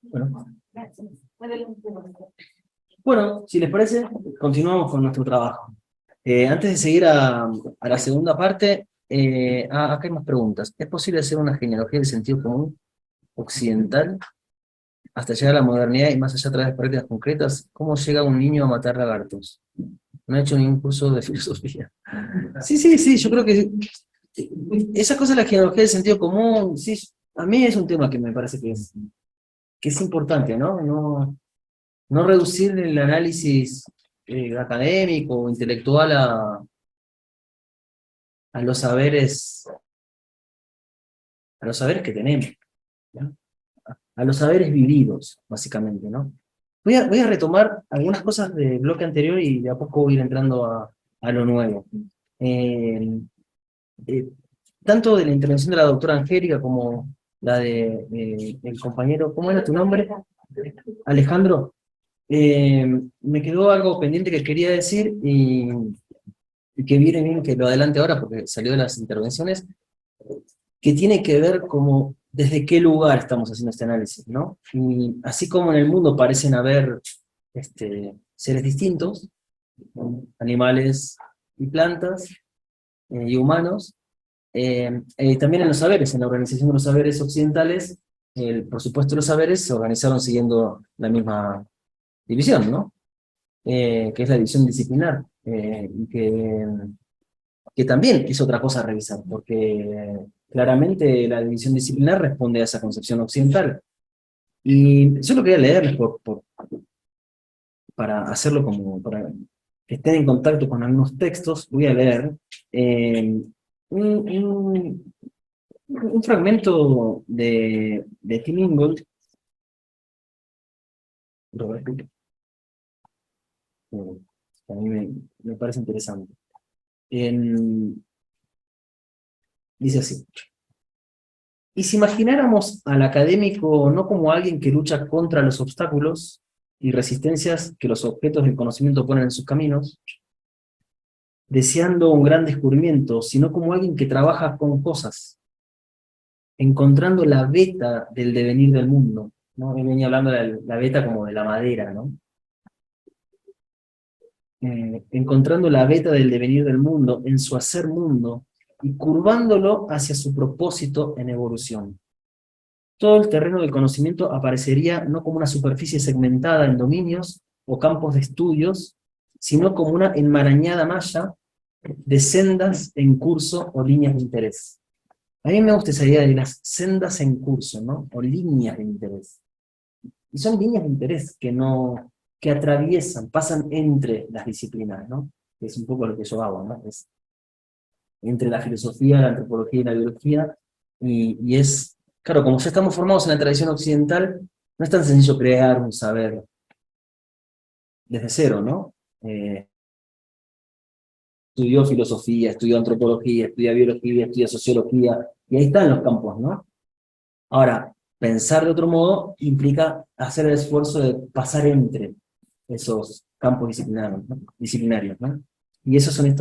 Bueno. Bueno, si les parece, continuamos con nuestro trabajo. Antes de seguir a la segunda parte, acá hay más preguntas. ¿Es posible hacer una genealogía del sentido común occidental hasta llegar a la modernidad y más allá a través de prácticas concretas? ¿Cómo llega un niño a matar lagartos? No he hecho ningún curso de filosofía. Sí, yo creo que esa cosa de la genealogía del sentido común, sí, a mí es un tema que me parece que es importante, ¿no? No reducir el análisis académico o intelectual a los saberes que tenemos, ¿no? A los saberes vividos, básicamente, ¿no? Voy a retomar algunas cosas del bloque anterior y de a poco voy a ir entrando a lo nuevo. Eh, eh, Tanto de la intervención de la doctora Angélica como la de el compañero, ¿cómo era tu nombre? Alejandro. Me quedó algo pendiente que quería decir y que viene bien que lo adelante ahora porque salió de las intervenciones, que tiene que ver como desde qué lugar estamos haciendo este análisis, ¿no? Y así como en el mundo parecen haber seres distintos, animales y plantas y humanos, también en los saberes, en la organización de los saberes occidentales, por supuesto los saberes se organizaron siguiendo la misma división, ¿no? Que es la división disciplinar, y que también es otra cosa a revisar, porque claramente la división disciplinar responde a esa concepción occidental. Y yo lo quería leerles para hacerlo como, para que estén en contacto con algunos textos, voy a leer un, un- un fragmento de Tim Ingold, Roberto, que a mí me parece interesante. En- Dice así: y si imagináramos al académico no como alguien que lucha contra los obstáculos y resistencias que los objetos del conocimiento ponen en sus caminos, deseando un gran descubrimiento, sino como alguien que trabaja con cosas, encontrando la beta del devenir del mundo, ¿no? Él venía hablando de la beta como de la madera, ¿no? Encontrando la beta del devenir del mundo en su hacer mundo y curvándolo hacia su propósito en evolución. Todo el terreno del conocimiento aparecería no como una superficie segmentada en dominios o campos de estudios, sino como una enmarañada malla de sendas en curso o líneas de interés. A mí me gusta esa idea de las sendas en curso, ¿no? O líneas de interés. Y son líneas de interés que atraviesan, pasan entre las disciplinas, ¿no? Que es un poco lo que yo hago, ¿no? Es entre la filosofía, la antropología y la biología, y es, claro, como ya estamos formados en la tradición occidental, no es tan sencillo crear un saber desde cero, ¿no? Estudió filosofía, estudió antropología, estudia biología, estudia sociología, y ahí están los campos, ¿no? Ahora, pensar de otro modo implica hacer el esfuerzo de pasar entre esos campos disciplinarios, ¿no? Y eso son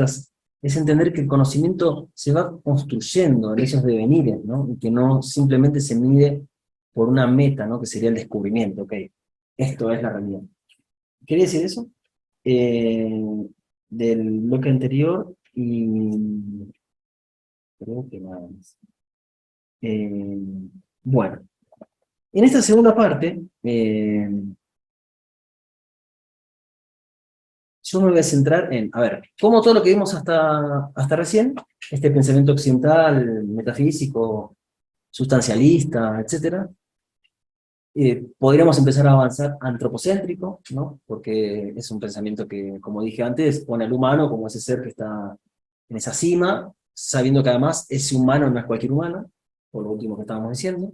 es entender que el conocimiento se va construyendo en esos devenires, ¿no? Y que no simplemente se mide por una meta, ¿no? Que sería el descubrimiento, ok, esto es la realidad. ¿Quería decir eso? Eh, Del bloque anterior y creo que nada más. Eh, bueno, en esta segunda parte, yo me voy a centrar en, a ver, cómo todo lo que vimos hasta recién, este pensamiento occidental, metafísico, sustancialista, etcétera, podríamos empezar a avanzar antropocéntrico, ¿no? Porque es un pensamiento que, como dije antes, pone al humano como ese ser que está en esa cima, sabiendo que además ese humano no es cualquier humano, por lo último que estábamos diciendo.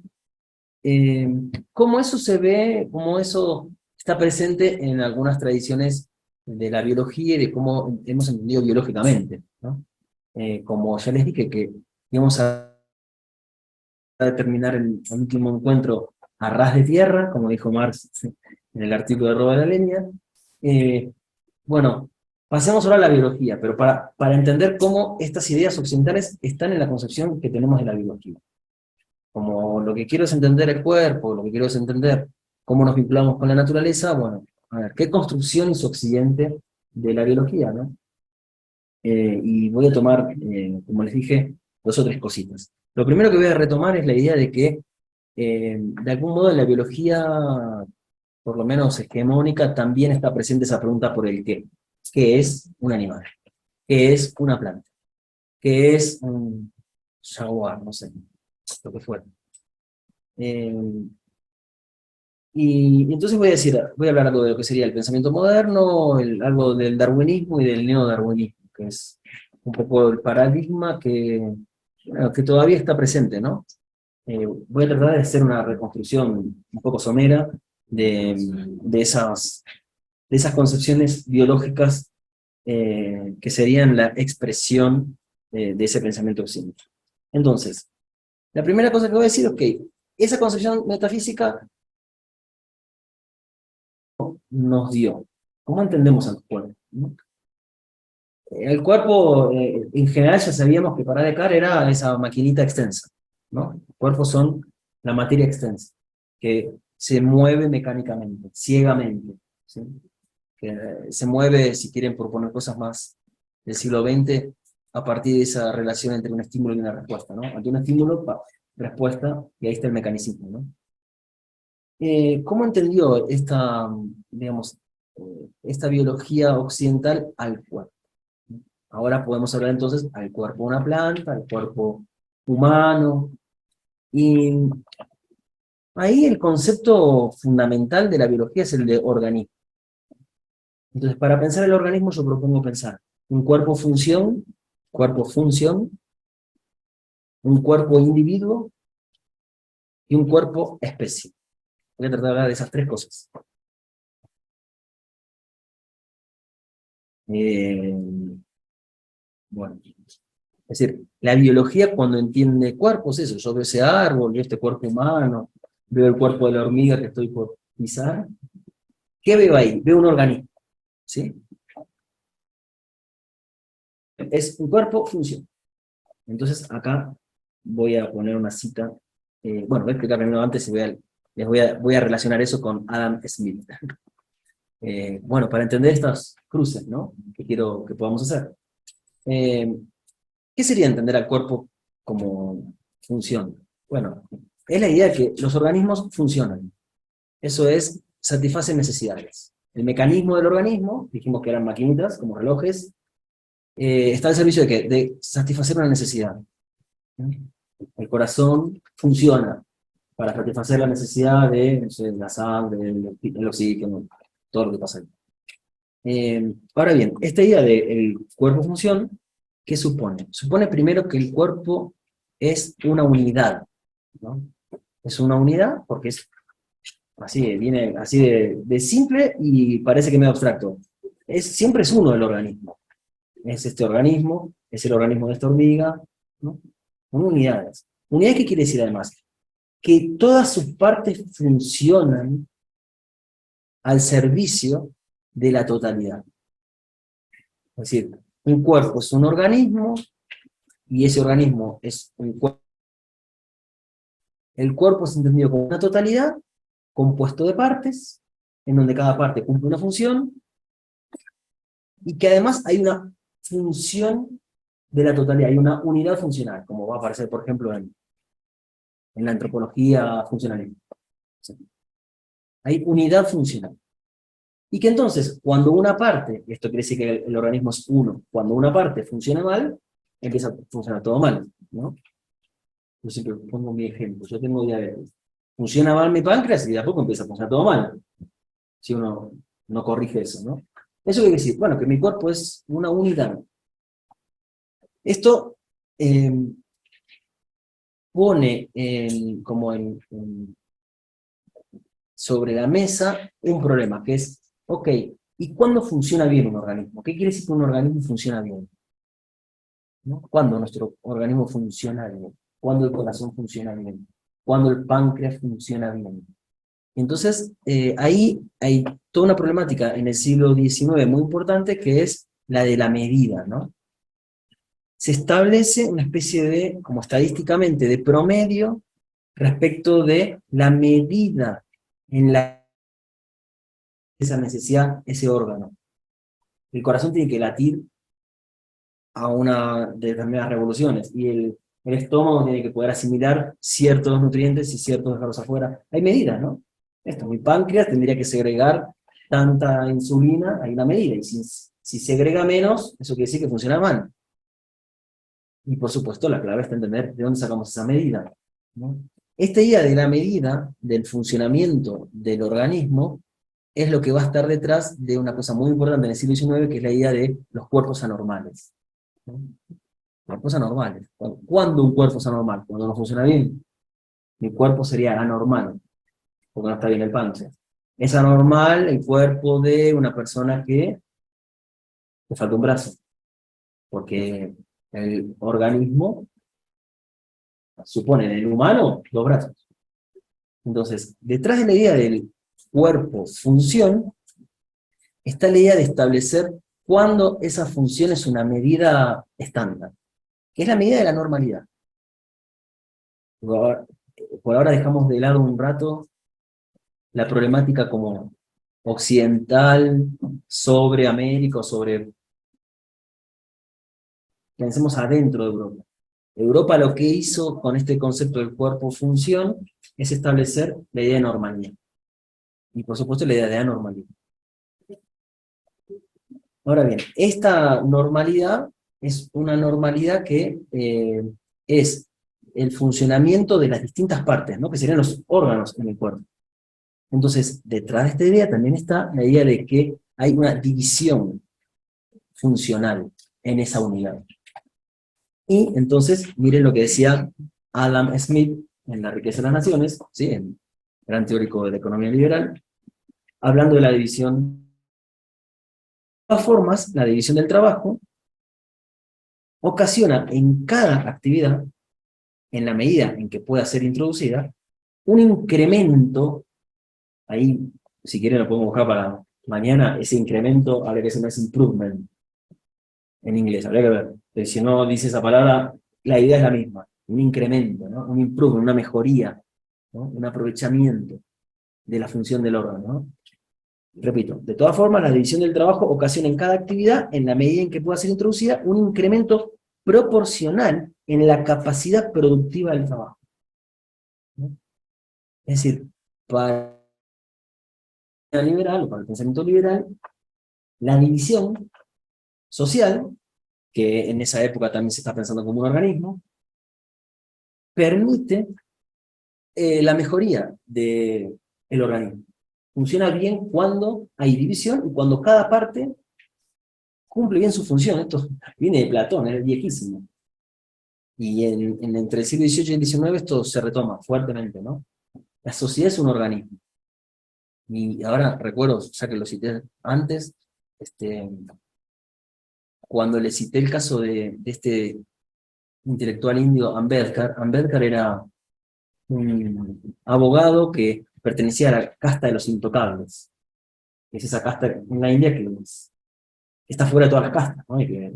Cómo eso se ve, cómo eso está presente en algunas tradiciones de la biología y de cómo hemos entendido biológicamente, ¿no? Como ya les dije que íbamos a determinar el último encuentro a ras de tierra, como dijo Marx en el artículo de Roba de la Leña. Bueno, pasemos ahora a la biología, pero para entender cómo estas ideas occidentales están en la concepción que tenemos de la biología. como lo que quiero es entender el cuerpo, lo que quiero es entender cómo nos vinculamos con la naturaleza, bueno, a ver, ¿qué construcción hizo Occidente de la biología, no? Y voy a tomar, como les dije, dos o tres cositas. Lo primero que voy a retomar es la idea de que, de algún modo, en la biología, por lo menos hegemónica, también está presente esa pregunta por el qué. ¿Qué es un animal? ¿Qué es una planta? ¿Qué es un jaguar? No sé, lo que fuera. Eh, y entonces voy a decir, voy a hablar algo de lo que sería el pensamiento moderno, algo del darwinismo y del neodarwinismo, que es un poco el paradigma que, bueno, que todavía está presente, ¿no? Voy a tratar de hacer una reconstrucción un poco somera de esas concepciones biológicas que serían la expresión de ese pensamiento occidental. Entonces, la primera cosa que voy a decir es que esa concepción metafísica nos dio. ¿Cómo entendemos al cuerpo? ¿No? El cuerpo, en general, ya sabíamos que para Descartes era esa maquinita extensa, ¿no? Los cuerpos son la materia extensa, que se mueve mecánicamente, ciegamente, ¿sí? Que se mueve, si quieren proponer cosas más del siglo XX, a partir de esa relación entre un estímulo y una respuesta, ¿no? Ante un estímulo, respuesta, y ahí está el mecanismo, ¿no? ¿Cómo entendió esta, digamos, esta biología occidental al cuerpo? Ahora podemos hablar entonces al cuerpo de una planta, al cuerpo humano, y ahí el concepto fundamental de la biología es el de organismo. Entonces, para pensar el organismo yo propongo pensar un cuerpo-función, un cuerpo individuo y un cuerpo especie. Voy a tratar de hablar de esas tres cosas. Bueno, es decir, la biología cuando entiende cuerpos, eso, yo veo ese árbol, veo este cuerpo humano, veo el cuerpo de la hormiga que estoy por pisar, ¿qué veo ahí? Veo un organismo, ¿sí? Es un cuerpo, función. Entonces acá voy a poner una cita, bueno, voy a explicar primero antes y voy a relacionar eso con Adam Smith. Bueno, para entender estas cruces, ¿no? Que quiero que podamos hacer. Eh, ¿Qué sería entender al cuerpo como función? Bueno, es la idea de que los organismos funcionan. Eso es, satisfacen necesidades. El mecanismo del organismo, dijimos que eran maquinitas, como relojes, está al servicio de ¿qué? De satisfacer una necesidad. El corazón funciona para satisfacer la necesidad de, no sé, la sangre, el oxígeno, todo lo que pasa ahí. Ahora bien, esta idea del cuerpo-función, ¿qué supone? Supone primero que el cuerpo es una unidad, ¿no? Es una unidad porque es así, viene así de simple y parece que medio abstracto. Siempre es uno el organismo. Es este organismo, es el organismo de esta hormiga, ¿no? Son unidades. ¿Unidades qué quiere decir además? Que todas sus partes funcionan al servicio de la totalidad. Es decir, un cuerpo es un organismo y ese organismo es un cuerpo. El cuerpo es entendido como una totalidad compuesto de partes, en donde cada parte cumple una función y que además hay una función de la totalidad, hay una unidad funcional, como va a aparecer, por ejemplo, en la antropología funcional. Hay unidad funcional. Y que entonces, cuando una parte, esto quiere decir que el organismo es uno, cuando una parte funciona mal, empieza a funcionar todo mal, ¿no? Yo siempre pongo mi ejemplo, yo tengo diabetes. Funciona mal mi páncreas y de a poco empieza a funcionar todo mal, si uno no corrige eso, ¿no? Eso quiere decir, bueno, que mi cuerpo es una unidad. Esto pone sobre la mesa un problema, que es, ok, ¿y cuándo funciona bien un organismo? ¿Qué quiere decir que un organismo funciona bien? ¿No? ¿Cuándo nuestro organismo funciona bien? ¿Cuándo el corazón funciona bien? ¿Cuándo el páncreas funciona bien? Entonces, ahí hay toda una problemática en el siglo XIX muy importante, que es la de la medida, ¿no? Se establece una especie de, como estadísticamente, de promedio respecto de la medida en la que esa necesidad, ese órgano. El corazón tiene que latir a una de determinadas revoluciones, y el estómago tiene que poder asimilar ciertos nutrientes y ciertos dejarlos afuera. Hay medidas, ¿no? Mi páncreas tendría que segregar tanta insulina, hay una medida, y si segrega menos, eso quiere decir que funciona mal. Y por supuesto, la clave está en entender de dónde sacamos esa medida, ¿no? Esta idea de la medida, del funcionamiento del organismo, es lo que va a estar detrás de una cosa muy importante en el siglo XIX, que es la idea de los cuerpos anormales, ¿no? Cuerpos anormales. ¿Cuándo un cuerpo es anormal? Cuando no funciona bien. Mi cuerpo sería anormal, porque no está bien el páncreas. Es anormal el cuerpo de una persona que le falta un brazo, porque el organismo supone en el humano 2 brazos. Entonces, detrás de la idea del cuerpo-función, está la idea de establecer cuándo esa función es una medida estándar, que es la medida de la normalidad. Por ahora dejamos de lado un rato la problemática como occidental, sobre América, sobre... Pensemos adentro de Europa. Europa lo que hizo con este concepto del cuerpo-función es establecer la idea de normalidad. Y por supuesto la idea de anormalidad. Ahora bien, esta normalidad es una normalidad que es el funcionamiento de las distintas partes, ¿no? Que serían los órganos en el cuerpo. Entonces, detrás de esta idea también está la idea de que hay una división funcional en esa unidad. Y entonces, miren lo que decía Adam Smith en La riqueza de las naciones, ¿sí? El gran teórico de la economía liberal, hablando de la división. De todas formas, la división del trabajo ocasiona en cada actividad, en la medida en que pueda ser introducida, un incremento, ahí si quieren lo podemos buscar para mañana, ese incremento habría que se llama improvement en inglés, habría que ver. Pero si no dice esa palabra, la idea es la misma, un incremento, ¿no? Un improvement, una mejoría, ¿no? Un aprovechamiento de la función del órgano, ¿no? Repito, de todas formas, la división del trabajo ocasiona en cada actividad, en la medida en que pueda ser introducida, un incremento proporcional en la capacidad productiva del trabajo, ¿no? Es decir, para el liberal, o para el pensamiento liberal, la división social, que en esa época también se está pensando como un organismo, permite la mejoría del organismo. Funciona bien cuando hay división y cuando cada parte cumple bien su función. Esto viene de Platón, es viejísimo. Y entre el siglo XVIII y el XIX esto se retoma fuertemente, ¿no? La sociedad es un organismo. Y ahora recuerdo, ya que lo cité antes, cuando le cité el caso de este intelectual indio Ambedkar. Ambedkar era un abogado que pertenecía a la casta de los intocables. Es esa casta en la India que está fuera de todas las castas, ¿no? Y que,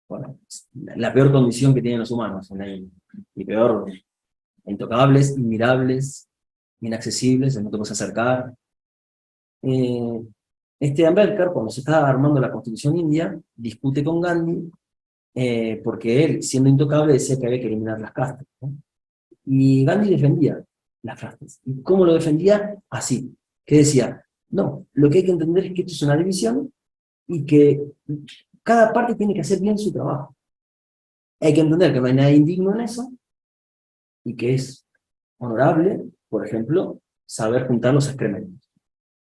bueno, es la peor condición que tienen los humanos en la India. Y peor, intocables, inmirables, inaccesibles, no te puedes acercar. Ambedkar, cuando se estaba armando la constitución india, discute con Gandhi, porque él, siendo intocable, decía que había que eliminar las castas, ¿no? Y Gandhi defendía las castas. ¿Y cómo lo defendía? Así, que decía, no, lo que hay que entender es que esto es una división y que cada parte tiene que hacer bien su trabajo. Hay que entender que no hay nada indigno en eso y que es honorable, por ejemplo, saber juntar los excrementos.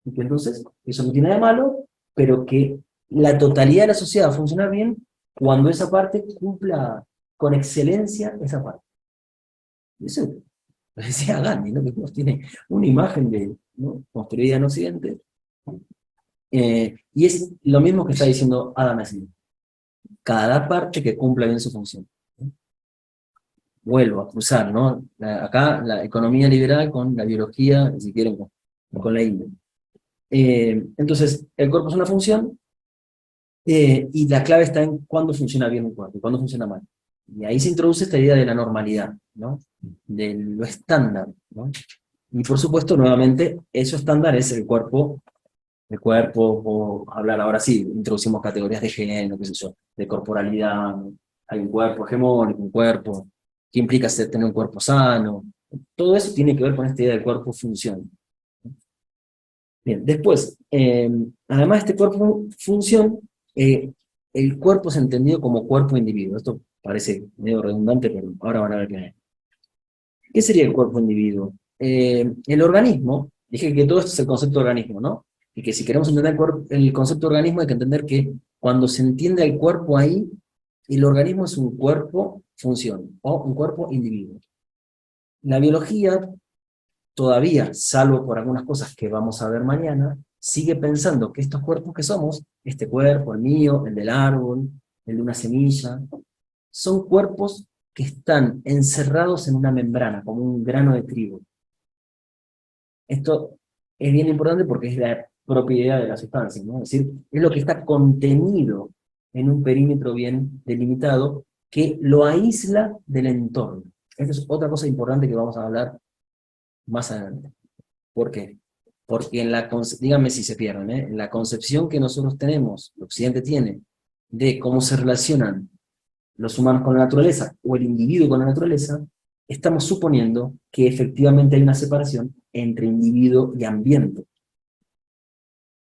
Y que entonces eso no tiene nada de malo, pero que la totalidad de la sociedad va a funcionar bien cuando esa parte cumpla con excelencia esa parte. Eso lo decía Gandhi, ¿no? Que tiene una imagen de, ¿no?, construida en Occidente. Y es lo mismo que está diciendo Adam Smith. Cada parte que cumpla bien su función. Vuelvo a cruzar, ¿no? Acá la economía liberal con la biología, si quieren, con la India. Entonces, el cuerpo es una función, y la clave está en cuándo funciona bien un cuerpo y cuándo funciona mal. Y ahí se introduce esta idea de la normalidad, ¿no? De lo estándar, ¿no? Y por supuesto, nuevamente, eso estándar es el cuerpo, o hablar ahora sí, introducimos categorías de género, qué sé yo, de corporalidad, ¿no? Hay un cuerpo hegemónico, un cuerpo que implica tener un cuerpo sano, todo eso tiene que ver con esta idea del cuerpo-función. Bien, después, además de este cuerpo-función, el cuerpo es entendido como cuerpo-individuo. Esto parece medio redundante, pero ahora van a ver qué es. ¿Qué sería el cuerpo-individuo? El organismo, dije que todo esto es el concepto de organismo, ¿no? Y que si queremos entender el concepto de organismo hay que entender que cuando se entiende el cuerpo ahí, el organismo es un cuerpo-función o un cuerpo-individuo. La biología todavía, salvo por algunas cosas que vamos a ver mañana, sigue pensando que estos cuerpos que somos, este cuerpo, el mío, el del árbol, el de una semilla, son cuerpos que están encerrados en una membrana, como un grano de trigo. Esto es bien importante porque es la propiedad de la sustancia, ¿no? Es decir, es lo que está contenido en un perímetro bien delimitado que lo aísla del entorno. Esta es otra cosa importante que vamos a hablar más adelante. ¿Por qué? Porque díganme si se pierden, en la concepción que nosotros tenemos, el Occidente tiene, de cómo se relacionan los humanos con la naturaleza, o el individuo con la naturaleza, estamos suponiendo que efectivamente hay una separación entre individuo y ambiente.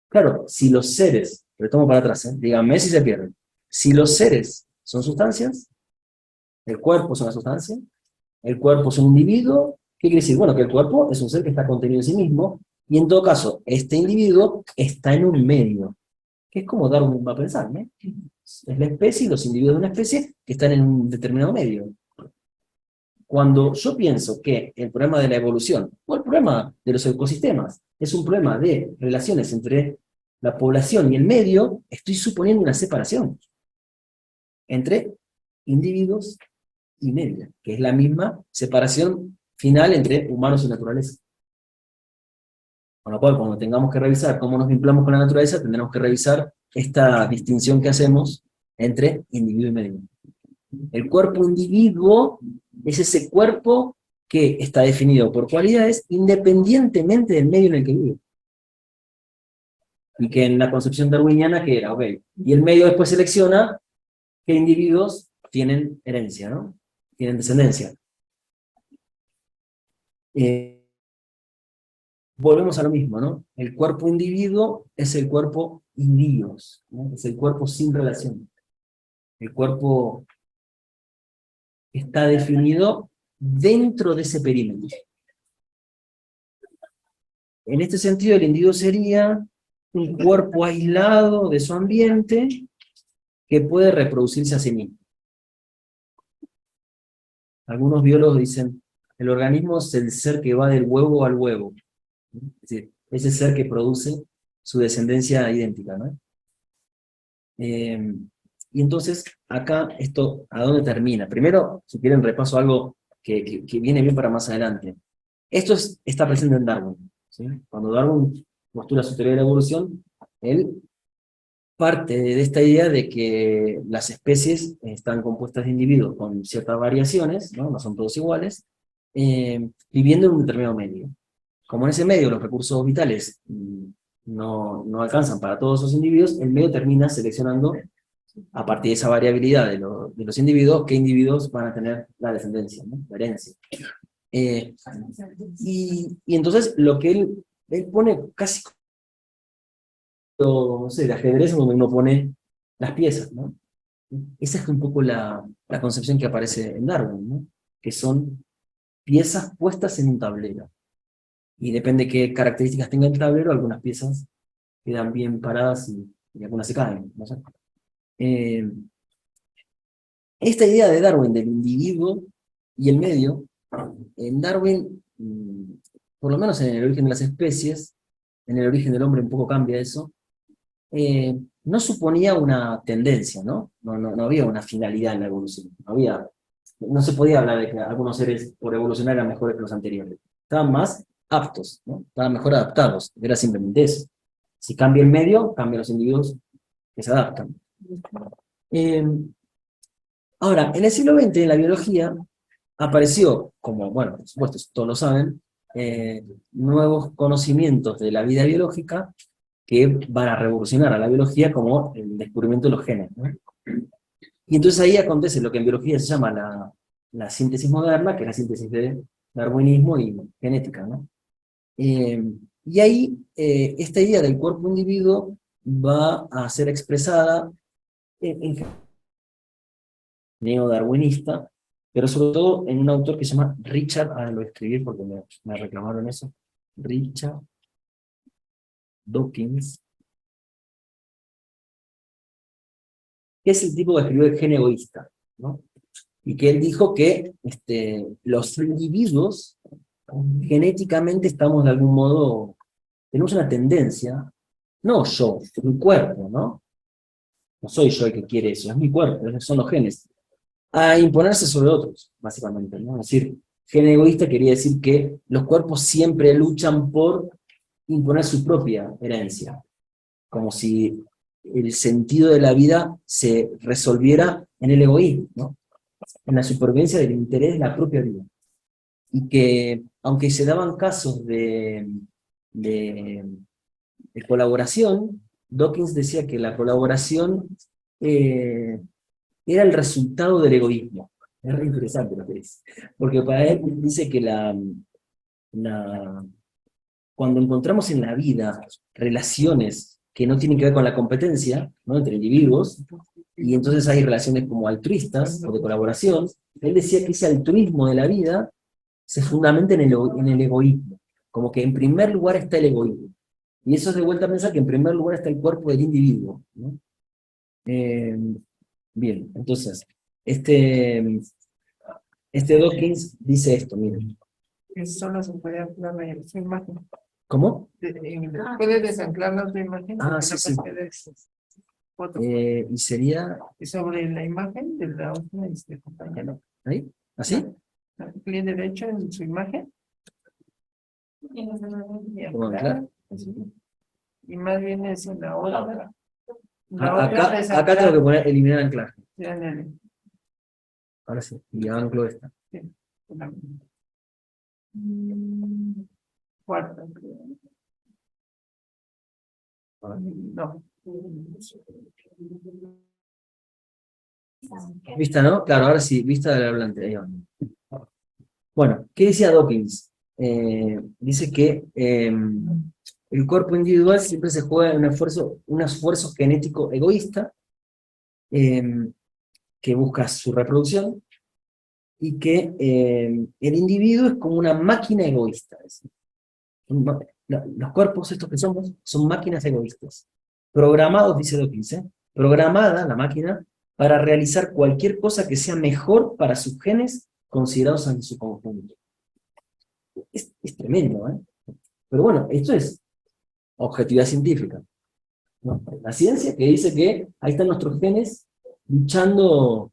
Claro, si los seres, retomo para atrás, díganme si se pierden, si los seres son sustancias, el cuerpo es una sustancia, el cuerpo es un individuo, ¿qué quiere decir? Bueno, que el cuerpo es un ser que está contenido en sí mismo, y en todo caso, este individuo está en un medio, que es como Darwin va a pensar, ¿no? Es la especie y los individuos de una especie que están en un determinado medio. Cuando yo pienso que el problema de la evolución, o el problema de los ecosistemas, es un problema de relaciones entre la población y el medio, estoy suponiendo una separación entre individuos y medio, que es la misma separación final entre humanos y naturaleza. Con lo cual, cuando tengamos que revisar cómo nos vinculamos con la naturaleza, tendremos que revisar esta distinción que hacemos entre individuo y medio. El cuerpo individuo es ese cuerpo que está definido por cualidades independientemente del medio en el que vive. Y que en la concepción darwiniana, que era, ok, y el medio después selecciona qué individuos tienen herencia, ¿no? Tienen descendencia. Volvemos a lo mismo, ¿no? El cuerpo individuo es el cuerpo indios, ¿no? Es el cuerpo sin relación. El cuerpo está definido dentro de ese perímetro. En este sentido, el individuo sería un cuerpo aislado de su ambiente que puede reproducirse a sí mismo. Algunos biólogos dicen, el organismo es el ser que va del huevo al huevo. Es decir, ese ser que produce su descendencia idéntica, ¿no? Y entonces, acá, esto, ¿a dónde termina? Primero, si quieren, repaso algo que viene bien para más adelante. Esto está presente en Darwin, ¿sí? Cuando Darwin postula su teoría de la evolución, él parte de esta idea de que las especies están compuestas de individuos con ciertas variaciones, ¿no? No son todos iguales, viviendo en un determinado medio. Como en ese medio los recursos vitales no alcanzan para todos esos individuos, el medio termina seleccionando, a partir de esa variabilidad de los individuos, qué individuos van a tener la descendencia, ¿no? La herencia. Y entonces lo que él pone casi, no sé, de ajedrez donde uno pone las piezas, ¿no? Esa es un poco la concepción que aparece en Darwin, ¿no? Que son piezas puestas en un tablero. Y depende qué características tenga el tablero, algunas piezas quedan bien paradas y algunas se caen, ¿no sé? Esta idea de Darwin del individuo y el medio, en Darwin, por lo menos en el origen de las especies, en el origen del hombre un poco cambia eso, no suponía una tendencia, ¿no? No había una finalidad en la evolución, no se podía hablar de que algunos seres por evolucionar eran mejores que los anteriores, estaban más aptos, ¿no? Estaban mejor adaptados, era simplemente eso. Si cambia el medio, cambian los individuos que se adaptan. Ahora, en el siglo XX, en la biología, apareció, como, bueno, por supuesto, todos lo saben, nuevos conocimientos de la vida biológica que van a revolucionar a la biología, como el descubrimiento de los genes, ¿no? Y entonces ahí acontece lo que en biología se llama la síntesis moderna, que es la síntesis de darwinismo y genética, ¿no? Y ahí esta idea del cuerpo individuo va a ser expresada en neodarwinista, pero sobre todo en un autor que se llama Richard, ahora lo voy a escribir porque me reclamaron eso, Richard Dawkins, que es el tipo que escribió El gen egoísta, ¿no? Y que él dijo que los individuos genéticamente estamos de algún modo, tenemos una tendencia, no yo, mi cuerpo, ¿no? No soy yo el que quiere eso, es mi cuerpo, son los genes, a imponerse sobre otros, básicamente, ¿no? Es decir, gen egoísta quería decir que los cuerpos siempre luchan por imponer su propia herencia, como si el sentido de la vida se resolviera en el egoísmo, ¿no? En la supervivencia del interés de la propia vida. Y que, aunque se daban casos de, de colaboración, Dawkins decía que la colaboración era el resultado del egoísmo. Es re interesante lo que dice. Porque para él dice que cuando encontramos en la vida relaciones que no tienen que ver con la competencia, ¿no? Entre individuos, y entonces hay relaciones como altruistas o de colaboración, él decía que ese altruismo de la vida se fundamenta en el egoísmo, como que en primer lugar está el egoísmo. Y eso es de vuelta a pensar que en primer lugar está el cuerpo del individuo, ¿no? Eh, bien, entonces, este, este Dawkins dice esto, miren. Que solo se puede anclar su imagen. ¿Cómo? Puede desanclar su imagen. Ah, sí, sí. Foto. Y sería... Y sobre la imagen de la otra compañero. ¿Ahí? ¿Así? Clic derecho en su imagen. ¿Cómo anclar? Y más bien es en la otra. Acá tengo que poner eliminar anclaje. Ya, Ahora sí, y anclo esta. sí. Cuarta. No. Vista, ¿no? Claro, ahora sí, vista del hablante. Ahí va. Bueno, ¿qué decía Dawkins? Dice que el cuerpo individual siempre se juega en un esfuerzo genético egoísta que busca su reproducción y que el individuo es como una máquina egoísta. Los cuerpos estos que somos son máquinas egoístas. Programados, dice Dawkins, programada la máquina para realizar cualquier cosa que sea mejor para sus genes considerados en su conjunto. Es tremendo, ¿eh? Pero bueno, esto es objetividad científica, ¿no? La ciencia que dice que ahí están nuestros genes luchando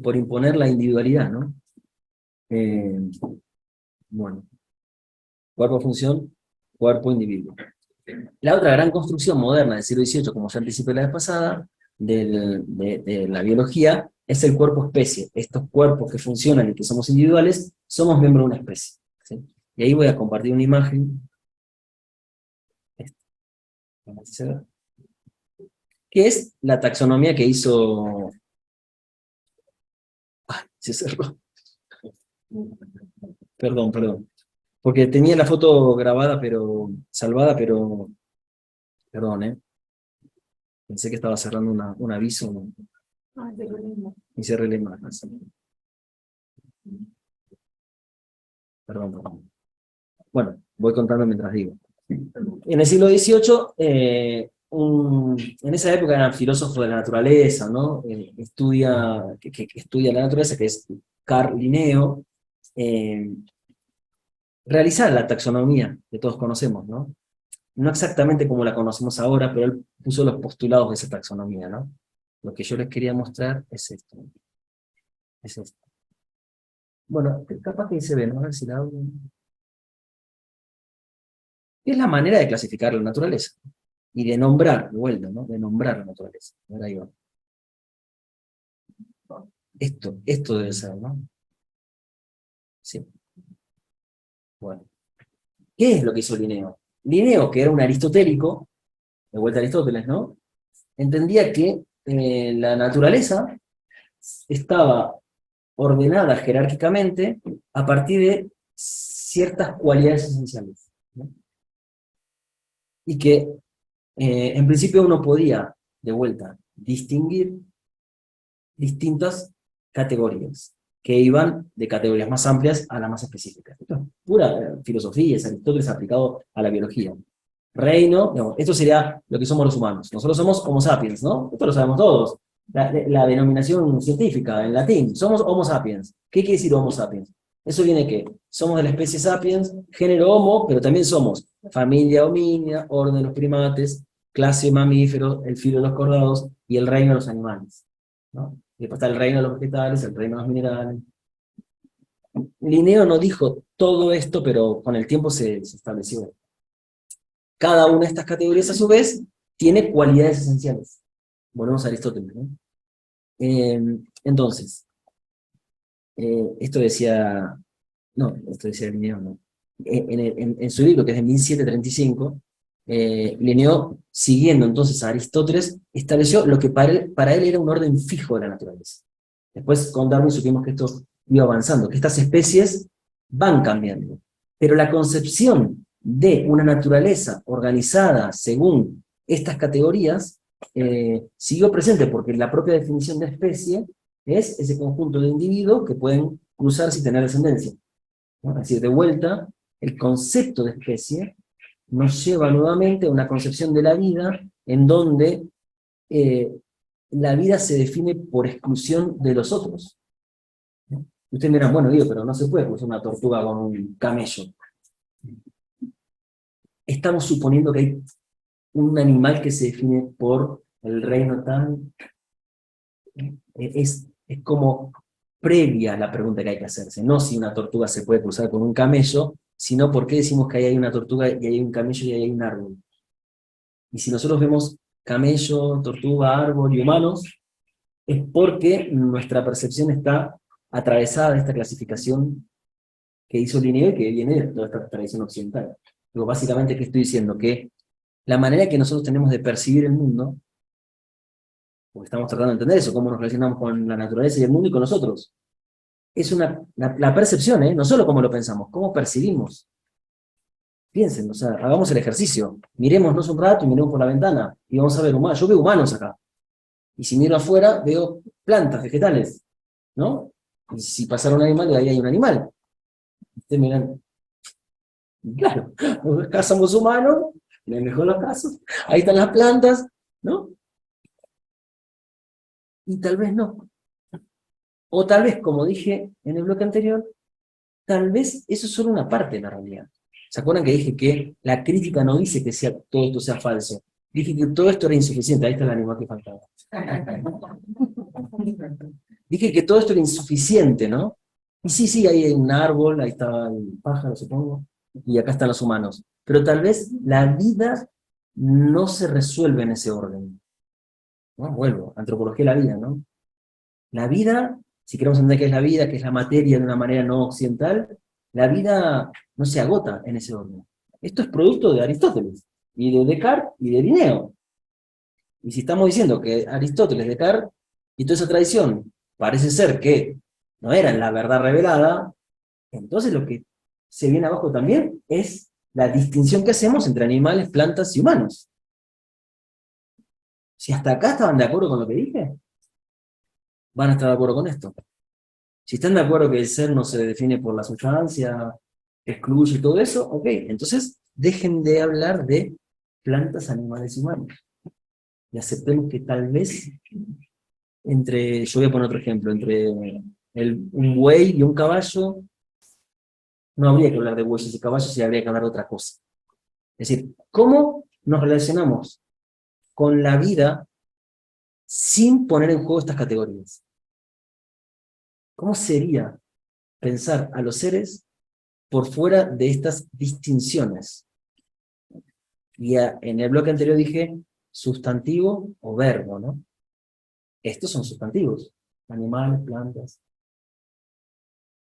por imponer la individualidad, ¿no? Bueno, cuerpo-función, cuerpo-individuo. La otra gran construcción moderna del siglo XVIII, como ya anticipé la vez pasada, de la biología, es el cuerpo-especie. Estos cuerpos que funcionan y que somos individuales, somos miembros de una especie, ¿sí? Y ahí voy a compartir una imagen, que es la taxonomía que hizo... Ay, se cerró. Perdón. Porque tenía la foto grabada, pero salvada, pero... Perdón, ¿eh? Pensé que estaba cerrando un aviso y cerré la imagen. Perdón. Bueno, voy contando mientras digo. En el siglo XVIII, en esa época eran filósofos de la naturaleza, ¿no? Que estudia la naturaleza, que es Carl Linneo, realizar la taxonomía que todos conocemos, ¿no? No exactamente como la conocemos ahora, pero él puso los postulados de esa taxonomía, ¿no? Lo que yo les quería mostrar es esto. Es esto. Bueno, capaz que ahí se ve, ¿no? A ver si la hago. Es la manera de clasificar la naturaleza. Y de nombrar, de vuelta, ¿no? De nombrar la naturaleza. Ahora ahí va. Esto debe ser, ¿no? Sí. Bueno. ¿Qué es lo que hizo Linneo? Linneo, que era un aristotélico, de vuelta a Aristóteles, ¿no? Entendía que la naturaleza estaba ordenada jerárquicamente a partir de ciertas cualidades esenciales, ¿no? Y que en principio uno podía, de vuelta, distinguir distintas categorías, que iban de categorías más amplias a las más específicas. Esto es pura filosofía, es Aristóteles aplicado a la biología. Reino, digamos, esto sería lo que somos los humanos. Nosotros somos Homo sapiens, ¿no? Esto lo sabemos todos. La denominación científica en latín, somos Homo sapiens. ¿Qué quiere decir Homo sapiens? Eso viene que somos de la especie sapiens, género Homo, pero también somos familia homínida, orden de los primates, clase mamíferos, el filo de los cordados y el reino de los animales, ¿no? Y después está el reino de los vegetales, el reino de los minerales. Linneo no dijo todo esto, pero con el tiempo se estableció. Cada una de estas categorías, a su vez, tiene cualidades esenciales. Volvemos a Aristóteles, ¿no? Entonces, esto decía, no, esto decía Linneo, no. En su libro, que es de 1735, Linneo, siguiendo entonces a Aristóteles, estableció lo que para él era un orden fijo de la naturaleza. Después con Darwin supimos que esto iba avanzando, que estas especies van cambiando. Pero la concepción de una naturaleza organizada según estas categorías siguió presente, porque la propia definición de especie es ese conjunto de individuos que pueden cruzarse y tener descendencia, ¿no? Es decir, de vuelta, el concepto de especie nos lleva nuevamente a una concepción de la vida en donde la vida se define por exclusión de los otros, ¿no? Ustedes dirán, bueno, digo, pero no se puede cruzar una tortuga con un camello. Estamos suponiendo que hay un animal que se define por el reino tal. Es como previa la pregunta que hay que hacerse, no si una tortuga se puede cruzar con un camello, sino por qué decimos que ahí hay una tortuga y hay un camello y ahí hay un árbol. Y si nosotros vemos camello, tortuga, árbol y humanos, es porque nuestra percepción está atravesada de esta clasificación que hizo Linneo y que viene de toda esta tradición occidental. Digo, básicamente, ¿qué estoy diciendo? Que la manera que nosotros tenemos de percibir el mundo, porque estamos tratando de entender eso, cómo nos relacionamos con la naturaleza y el mundo y con nosotros, es la percepción, no solo cómo lo pensamos, cómo percibimos. Piensen, o sea, hagamos el ejercicio, mirémonos un rato y miremos por la ventana y vamos a ver humanos. Yo veo humanos acá. Y si miro afuera, veo plantas, vegetales, ¿no? Y si pasara un animal, ahí hay un animal. Ustedes miran, claro, acá somos humanos, en el mejor de los casos, ahí están las plantas, ¿no? Y tal vez no. O tal vez, como dije en el bloque anterior, tal vez eso es solo una parte de la realidad. ¿Se acuerdan que dije que la crítica no dice que todo esto sea falso? Dije que todo esto era insuficiente. Ahí está el animal que faltaba. Dije que todo esto era insuficiente, ¿no? Y sí, ahí hay un árbol, ahí está el pájaro, supongo, y acá están los humanos. Pero tal vez la vida no se resuelve en ese orden, ¿no? Vuelvo, antropología de la vida, ¿no? La vida, si queremos entender qué es la vida, que es la materia de una manera no occidental, la vida no se agota en ese orden. Esto es producto de Aristóteles, y de Descartes, y de Linneo. Y si estamos diciendo que Aristóteles, Descartes, y toda esa tradición parece ser que no eran la verdad revelada, entonces lo que se viene abajo también es la distinción que hacemos entre animales, plantas y humanos. Si hasta acá estaban de acuerdo con lo que dije, van a estar de acuerdo con esto. Si están de acuerdo que el ser no se define por la sustancia, excluye todo eso, ok, entonces dejen de hablar de plantas, animales y humanos. Y aceptemos que tal vez yo voy a poner otro ejemplo, entre un buey y un caballo, no habría que hablar de bueyes y caballos, y habría que hablar de otra cosa. Es decir, ¿cómo nos relacionamos con la vida sin poner en juego estas categorías? ¿Cómo sería pensar a los seres por fuera de estas distinciones? Y en el bloque anterior dije sustantivo o verbo, ¿no? Estos son sustantivos. animales, plantas.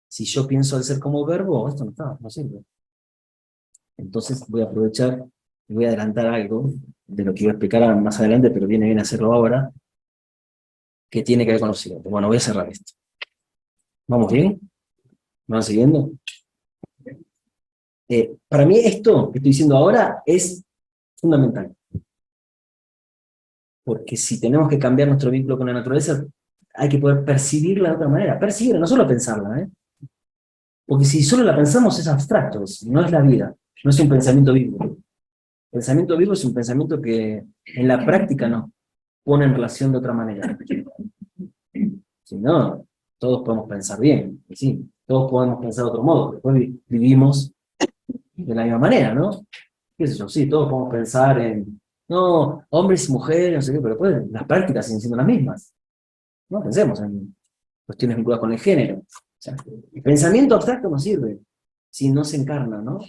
Si yo pienso al ser como verbo, esto no sirve. Entonces voy a aprovechar y voy a adelantar algo de lo que iba a explicar más adelante, pero viene bien hacerlo ahora, que tiene que ver con lo siguiente. Bueno, voy a cerrar esto. ¿Vamos bien? ¿Me van siguiendo? Para mí esto que estoy diciendo ahora es fundamental. Porque si tenemos que cambiar nuestro vínculo con la naturaleza, hay que poder percibirla de otra manera. Percibirla, no solo pensarla, ¿eh? Porque si solo la pensamos es abstracto, no es la vida, no es un pensamiento vivo. El pensamiento vivo es un pensamiento que en la práctica nos pone en relación de otra manera. Si no, todos podemos pensar bien, y sí, todos podemos pensar de otro modo, después vivimos de la misma manera, ¿no? ¿Qué sé yo? Sí, todos podemos pensar en, no, hombres y mujeres, no sé qué, pero después las prácticas siguen siendo las mismas. No pensemos en cuestiones vinculadas con el género. O sea, el pensamiento abstracto no sirve si no se encarna, ¿no?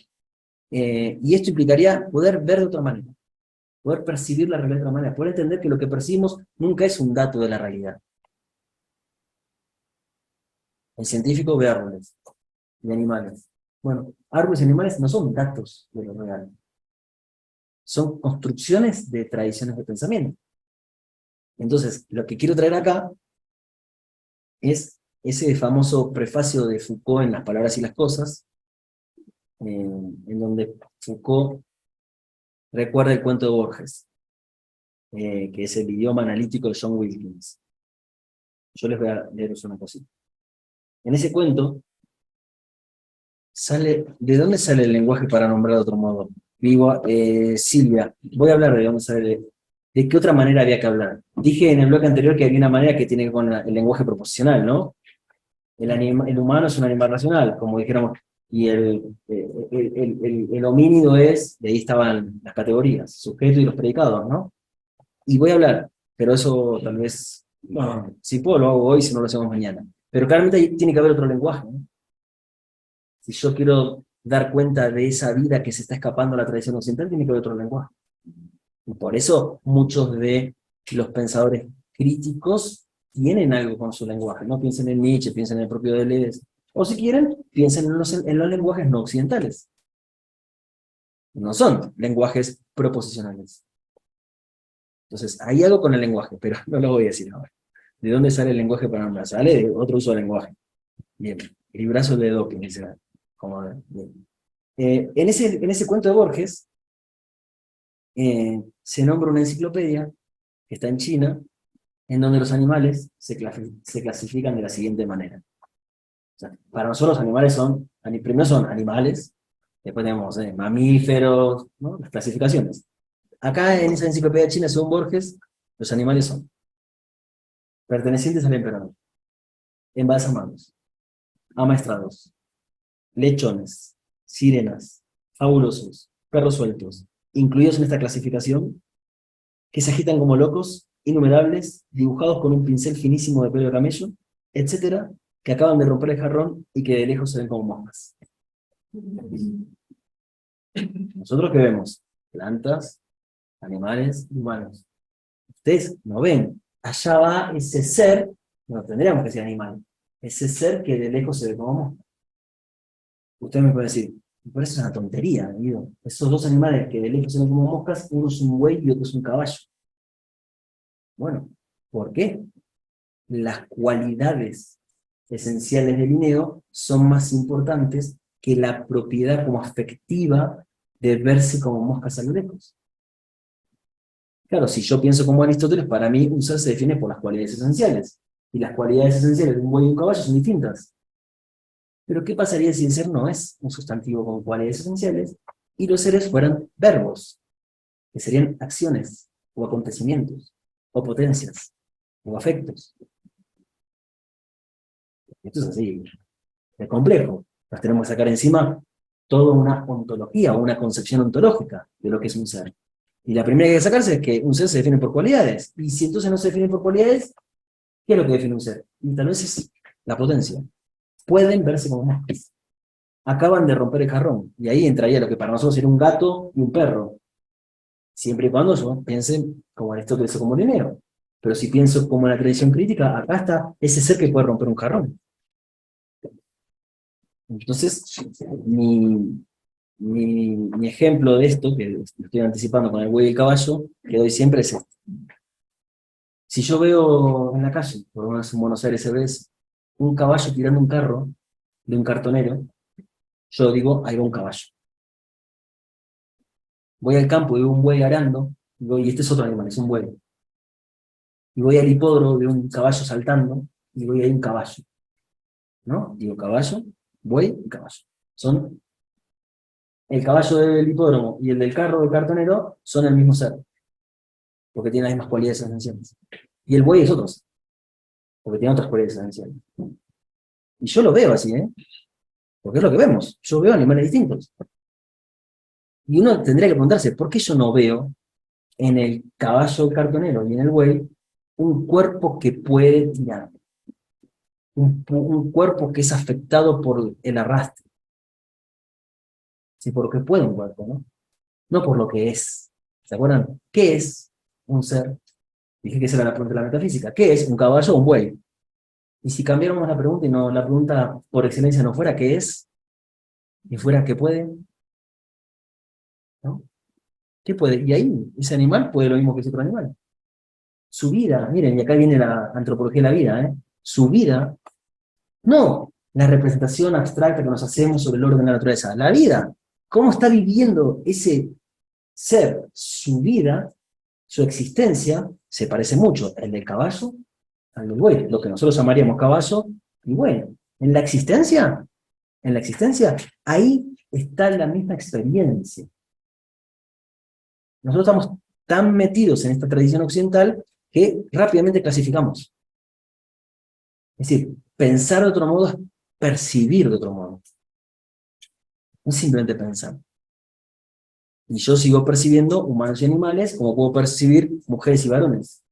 Y esto implicaría poder ver de otra manera, poder percibir la realidad de otra manera, poder entender que lo que percibimos nunca es un dato de la realidad. El científico ve árboles y animales. Bueno, árboles y animales no son datos de lo real, son construcciones de tradiciones de pensamiento. Entonces, lo que quiero traer acá es ese famoso prefacio de Foucault en Las palabras y las cosas, en donde Foucault recuerda el cuento de Borges, que es el idioma analítico de John Wilkins. Yo les voy a leeros una cosita. En ese cuento, ¿de dónde sale el lenguaje para nombrar de otro modo? Digo, Silvia, voy a hablar de dónde sale, de qué otra manera había que hablar. Dije en el bloque anterior que había una manera que tiene que ver con el lenguaje proposicional, ¿no? El humano es un animal racional, como dijéramos, y el homínido es, de ahí estaban las categorías, sujeto y los predicados, ¿no? Y voy a hablar, pero eso tal vez, bueno, si puedo lo hago hoy, si no lo hacemos mañana. Pero claramente ahí tiene que haber otro lenguaje, ¿no? Si yo quiero dar cuenta de esa vida que se está escapando a la tradición occidental, tiene que haber otro lenguaje. Y por eso muchos de los pensadores críticos tienen algo con su lenguaje. No piensen en Nietzsche, piensen en el propio Deleuze. O si quieren, piensen en los lenguajes no occidentales. No son lenguajes proposicionales. Entonces, hay algo con el lenguaje, pero no lo voy a decir ahora. ¿De dónde sale el lenguaje para nombrar? Sale de otro uso del lenguaje. Bien, el librazo de Dawkins, dice, como, bien. En ese cuento de Borges, se nombra una enciclopedia que está en China, en donde los animales se clasifican de la siguiente manera. O sea, para nosotros los animales primero son animales, después tenemos mamíferos, ¿no? Las clasificaciones. Acá en esa enciclopedia china, según Borges, los animales son pertenecientes al emperador, embalsamados, amaestrados, lechones, sirenas, fabulosos, perros sueltos, incluidos en esta clasificación, que se agitan como locos, innumerables, dibujados con un pincel finísimo de pelo de camello, etcétera, que acaban de romper el jarrón y que de lejos se ven como moscas. ¿Nosotros qué vemos? Plantas, animales, humanos. Ustedes no ven. Allá va ese ser, no tendríamos que ser animal, ese ser que de lejos se ve como mosca. Usted me puede decir, pero eso es una tontería, amigo. Esos dos animales que de lejos se ven como moscas, uno es un buey y otro es un caballo. Bueno, ¿por qué? Las cualidades esenciales del Linneo son más importantes que la propiedad como afectiva de verse como moscas a lo lejos. Claro, si yo pienso como Aristóteles, para mí un ser se define por las cualidades esenciales, y las cualidades esenciales de un buey y un caballo son distintas. Pero ¿qué pasaría si el ser no es un sustantivo con cualidades esenciales, y los seres fueran verbos, que serían acciones, o acontecimientos, o potencias, o afectos? Esto es así, es complejo. Nos tenemos que sacar encima toda una ontología, o una concepción ontológica de lo que es un ser. Y la primera que hay que sacarse es que un ser se define por cualidades. Y si entonces no se define por cualidades, ¿qué es lo que define un ser? Y tal vez es la potencia. Pueden verse como moscas. Acaban de romper el jarrón. Y ahí entraría lo que para nosotros era un gato y un perro. Siempre y cuando yo piense como Aristóteles o como Linneo. Pero si pienso como en la tradición crítica, acá está ese ser que puede romper un jarrón. Entonces, mi ejemplo de esto, que estoy anticipando con el buey y el caballo, que doy siempre es este. Si yo veo en la calle, por lo menos en Buenos Aires se ve, un caballo tirando un carro de un cartonero, yo digo, ahí va un caballo. Voy al campo y veo un buey arando, digo, y este es otro animal, es un buey. Y voy al hipódromo, veo un caballo saltando, y digo, y hay un caballo. ¿No? Digo, caballo, buey y caballo. Son el caballo del hipódromo y el del carro del cartonero son el mismo ser, porque tienen las mismas cualidades esenciales. Y el buey es otro ser, porque tiene otras cualidades esenciales. Y yo lo veo así, ¿eh? Porque es lo que vemos. Yo veo animales distintos. Y uno tendría que preguntarse, ¿por qué yo no veo en el caballo cartonero y en el buey un cuerpo que puede tirar? Un cuerpo que es afectado por el arrastre. Sí, por lo que puede un cuerpo, ¿no? No por lo que es. ¿Se acuerdan? ¿Qué es un ser? Dije que esa era la pregunta de la metafísica. ¿Qué es un caballo o un buey? Y si cambiáramos la pregunta y no, la pregunta por excelencia no fuera ¿qué es? Y fuera ¿qué puede? ¿No? ¿Qué puede? Y ahí, ese animal puede lo mismo que ese otro animal. Su vida, miren, y acá viene la antropología de la vida, ¿eh? Su vida, no la representación abstracta que nos hacemos sobre el orden de la naturaleza. La vida, cómo está viviendo ese ser, su vida, su existencia, se parece mucho el del caballo al del buey, lo que nosotros llamaríamos caballo y buey. En la existencia, ahí está la misma experiencia. Nosotros estamos tan metidos en esta tradición occidental que rápidamente clasificamos. Es decir, pensar de otro modo es percibir de otro modo. No es simplemente pensar. Y yo sigo percibiendo humanos y animales como puedo percibir mujeres y varones.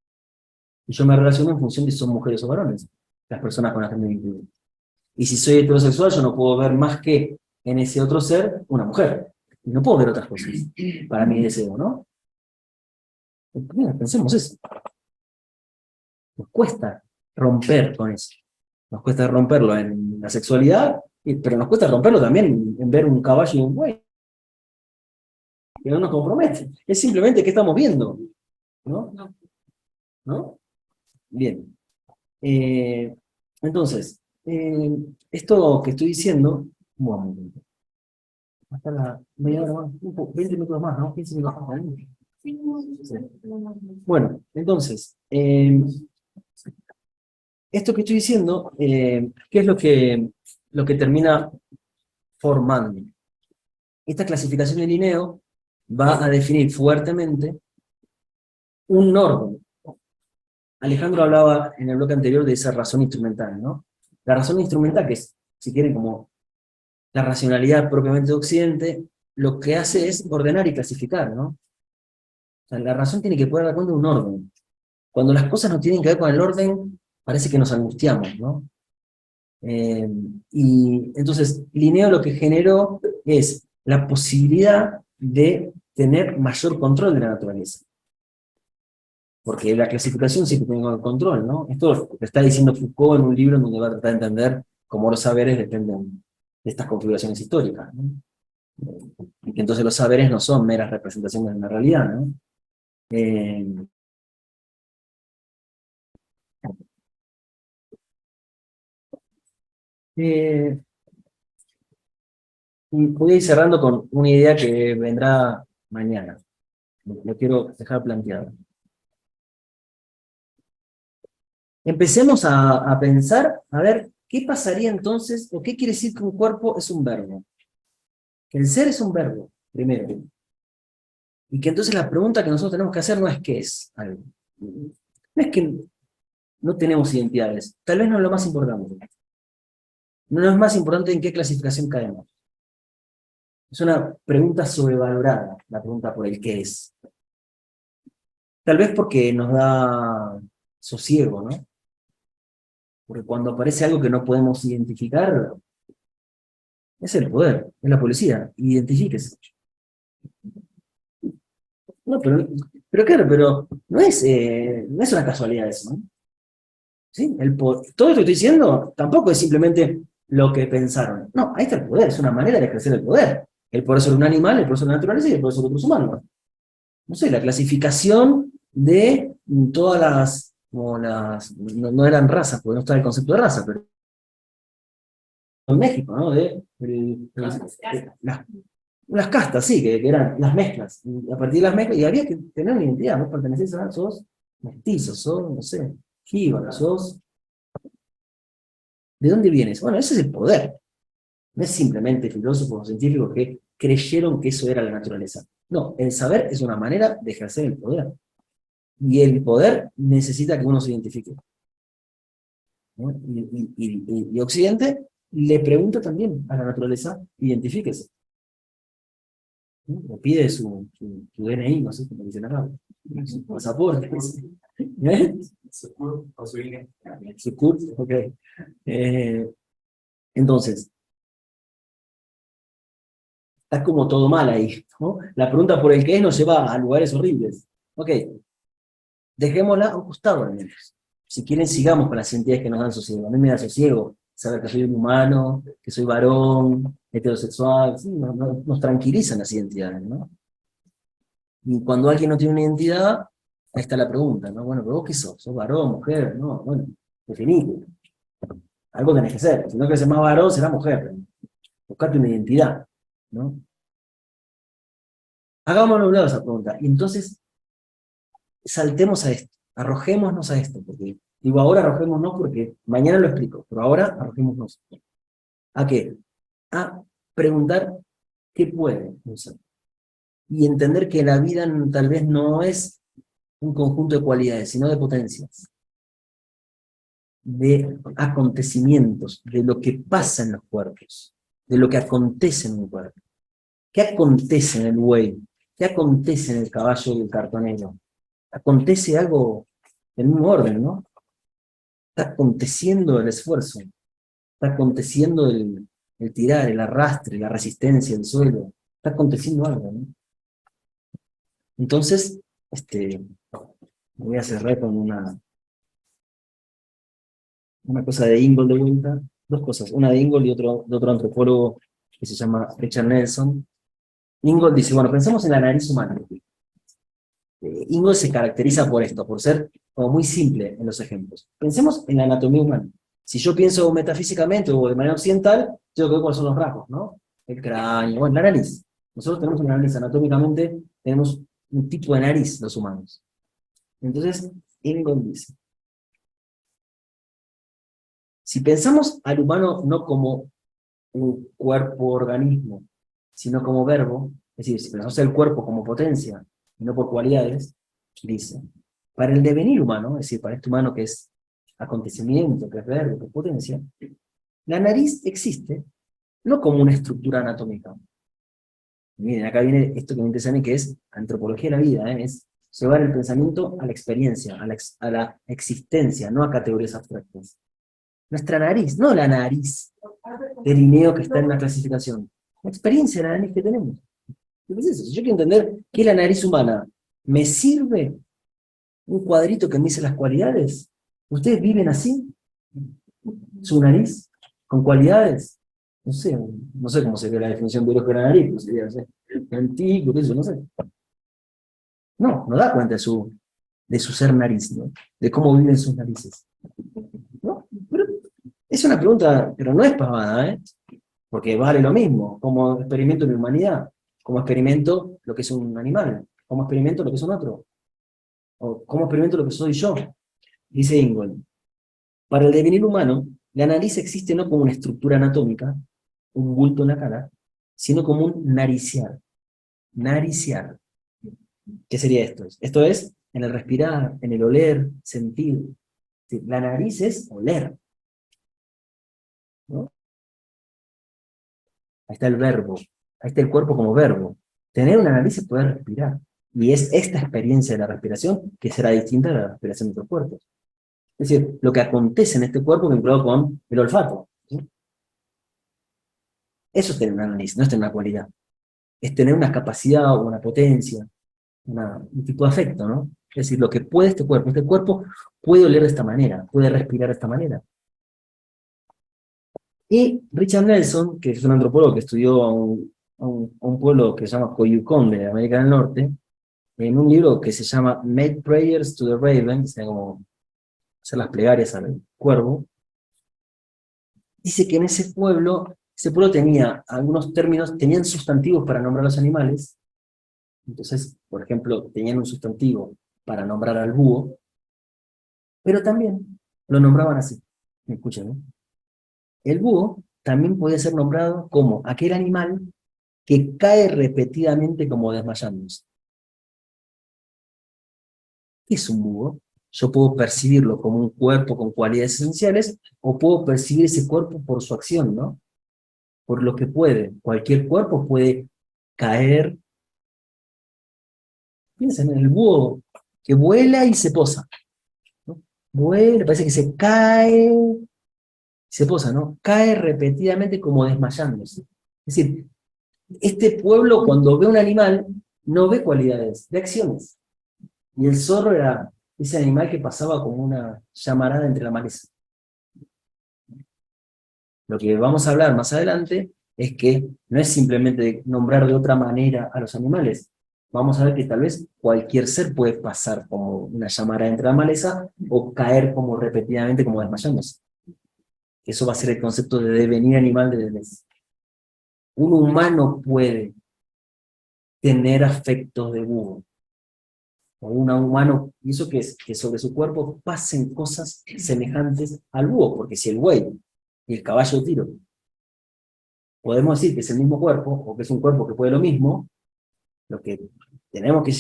Y yo me relaciono en función de si son mujeres o varones, las personas con las que me vinculo. Y si soy heterosexual, yo no puedo ver más que en ese otro ser una mujer. Y no puedo ver otras cosas para mi deseo, ¿no? Mira, pensemos eso. Nos cuesta romper con eso. Nos cuesta romperlo en la sexualidad, pero nos cuesta romperlo también en ver un caballo y un buey, que no nos compromete. Es simplemente que estamos viendo, ¿no? ¿No? Bien. Entonces, esto que estoy diciendo, un momento, hasta la media hora más, 20 minutos más, ¿no? 15 minutos más, ¿no? Sí. Bueno, entonces, esto que estoy diciendo, ¿qué es lo que termina formando? Esta clasificación de Linneo va a definir fuertemente un orden. Alejandro hablaba en el bloque anterior de esa razón instrumental, ¿no? La razón instrumental, que es, si quieren, como la racionalidad propiamente de Occidente, lo que hace es ordenar y clasificar, ¿no? O sea, la razón tiene que poder dar cuenta de un orden. Cuando las cosas no tienen que ver con el orden, parece que nos angustiamos, ¿no? Y entonces, Linneo lo que generó es la posibilidad de tener mayor control de la naturaleza. Porque la clasificación sí que tiene el control, ¿no? Esto lo está diciendo Foucault en un libro en donde va a tratar de entender cómo los saberes dependen de estas configuraciones históricas, ¿no? Y que entonces los saberes no son meras representaciones de la realidad, ¿no? Eh, y voy a ir cerrando con una idea que vendrá mañana. Lo quiero dejar planteado. Empecemos a pensar, a ver, ¿qué pasaría entonces, o qué quiere decir que un cuerpo es un verbo? Que el ser es un verbo, primero. Y que entonces la pregunta que nosotros tenemos que hacer no es qué es algo. No es que no tenemos identidades, tal vez no es lo más importante. No es más importante en qué clasificación caemos. Es una pregunta sobrevalorada, la pregunta por el qué es. Tal vez porque nos da sosiego, ¿no? Porque cuando aparece algo que no podemos identificar, es el poder, es la policía, identifíquese. No, pero claro, pero no es una casualidad eso, ¿no? ¿Sí? Todo esto que estoy diciendo tampoco es simplemente lo que pensaron. No, ahí está el poder, es una manera de ejercer el poder. El poder sobre un animal, el poder sobre la naturaleza y el poder sobre otros humanos. No sé, la clasificación de todas no eran razas, porque no está el concepto de raza, pero en México, ¿no? Las castas, sí, que eran las mezclas. Y a partir de las mezclas, y había que tener una identidad, vos pertenecés sos mestizo, sos, no sé, jíbaro, sos. ¿De dónde vienes? Bueno, ese es el poder. No es simplemente filósofos o científicos que creyeron que eso era la naturaleza. No, el saber es una manera de ejercer el poder. Y el poder necesita que uno se identifique, ¿no? Y Occidente le pregunta también a la naturaleza, identifíquese, ¿no? Le pide su DNI, no sé cómo dicen acá, su pasaporte, ¿eh? Su CURP, ok. Entonces, está como todo mal ahí, ¿no? La pregunta por el qué es nos lleva a lugares horribles. Ok, dejémosla a un costado al menos. Si quieren, sigamos con las identidades que nos dan sosiego. A mí me da sosiego saber que soy un humano, que soy varón, heterosexual, sí, nos tranquilizan las identidades, ¿no? Y cuando alguien no tiene una identidad, ahí está la pregunta, ¿no? Bueno, ¿pero vos qué sos? ¿Sos varón, mujer? No, bueno, definite. Algo tenés que ser. Si no querés ser más varón, será mujer. Buscate una identidad, ¿no? Hagámonos un lado esa pregunta. Y entonces, saltemos a esto, arrojémonos a esto, porque digo ahora arrojémonos porque mañana lo explico, pero ahora arrojémonos. ¿A qué? A preguntar qué puede un ser. Y entender que la vida tal vez no es un conjunto de cualidades, sino de potencias, de acontecimientos, de lo que pasa en los cuerpos, de lo que acontece en un cuerpo. ¿Qué acontece en el buey? ¿Qué acontece en el caballo y el cartonero? Acontece algo en un orden, ¿no? Está aconteciendo el esfuerzo, está aconteciendo el tirar, el arrastre, la resistencia, el suelo, está aconteciendo algo, ¿no? Entonces, voy a cerrar con una cosa de Ingold de vuelta, dos cosas, una de Ingold y de otro antropólogo que se llama Richard Nelson. Ingold dice, bueno, pensemos en la nariz humana. Ingold se caracteriza por esto, por ser como muy simple en los ejemplos. Pensemos en la anatomía humana. Si yo pienso metafísicamente o de manera occidental, yo creo cuáles son los rasgos, ¿no? El cráneo, bueno, la nariz. Nosotros tenemos una nariz, anatómicamente tenemos un tipo de nariz los humanos. Entonces, Ingold dice, si pensamos al humano no como un cuerpo-organismo, sino como verbo, es decir, si pensamos el cuerpo como potencia y no por cualidades, dice, para el devenir humano, es decir, para este humano que es acontecimiento, que es verbo, que es potencia, la nariz existe no como una estructura anatómica. Miren, acá viene esto que me interesa a mí, que es antropología de la vida, es llevar el pensamiento a la experiencia, a la existencia, no a categorías abstractas. Nuestra nariz, no la nariz de Linneo que está en una clasificación, la experiencia de la nariz que tenemos. ¿Qué es eso? Si yo quiero entender qué es la nariz humana, ¿me sirve un cuadrito que me dice las cualidades? ¿Ustedes viven así? ¿Su nariz? ¿Con cualidades? No sé cómo sería la definición biológica de la nariz, pues sería, no sé, antiguo, eso, no sé. No da cuenta de su ser nariz, ¿no? De cómo viven sus narices. ¿No? Pero es una pregunta, pero no es pavada, ¿eh? Porque vale lo mismo, como experimento mi humanidad, como experimento lo que es un animal, como experimento lo que es un otro, o como experimento lo que soy yo. Dice Ingold, para el devenir humano, la nariz existe no como una estructura anatómica, un bulto en la cara, sino como un nariciar. Nariciar. ¿Qué sería esto? Esto es en el respirar, en el oler, sentir. Sí, la nariz es oler, ¿no? Ahí está el verbo, ahí está el cuerpo como verbo. Tener una nariz es poder respirar. Y es esta experiencia de la respiración que será distinta a la respiración de otros cuerpos. Es decir, lo que acontece en este cuerpo vinculado con el olfato, ¿sí? Eso es tener una nariz, no es tener una cualidad. Es tener una capacidad o una potencia. un tipo de afecto, ¿no? Es decir, lo que puede este cuerpo puede oler de esta manera, puede respirar de esta manera. Y Richard Nelson, que es un antropólogo que estudió a un pueblo que se llama Coyucón de América del Norte, en un libro que se llama Make Prayers to the Raven, o sea, como hacer las plegarias al cuervo, dice que en ese pueblo tenía algunos términos, tenían sustantivos para nombrar a los animales. Entonces, por ejemplo, tenían un sustantivo para nombrar al búho, pero también lo nombraban así. Escuchen, ¿no? El búho también puede ser nombrado como aquel animal que cae repetidamente como desmayándose. ¿Qué es un búho? Yo puedo percibirlo como un cuerpo con cualidades esenciales, o puedo percibir ese cuerpo por su acción, ¿no? Por lo que puede. Cualquier cuerpo puede caer. Piensen en el búho que vuela y se posa, ¿no? Vuela, parece que se cae, se posa, ¿no? Cae repetidamente como desmayándose. Es decir, este pueblo cuando ve un animal, no ve cualidades, ve acciones. Y el zorro era ese animal que pasaba como una llamarada entre la maleza. Lo que vamos a hablar más adelante es que no es simplemente nombrar de otra manera a los animales. Vamos a ver que tal vez cualquier ser puede pasar como una llamarada entre la maleza o caer como repetidamente como desmayándose. Eso va a ser el concepto de devenir animal de Deleuze. Un humano puede tener afectos de búho, o un humano, y eso que es que sobre su cuerpo pasen cosas semejantes al búho, porque si el buey y el caballo de tiro podemos decir que es el mismo cuerpo, o que es un cuerpo que puede lo mismo, lo que tenemos que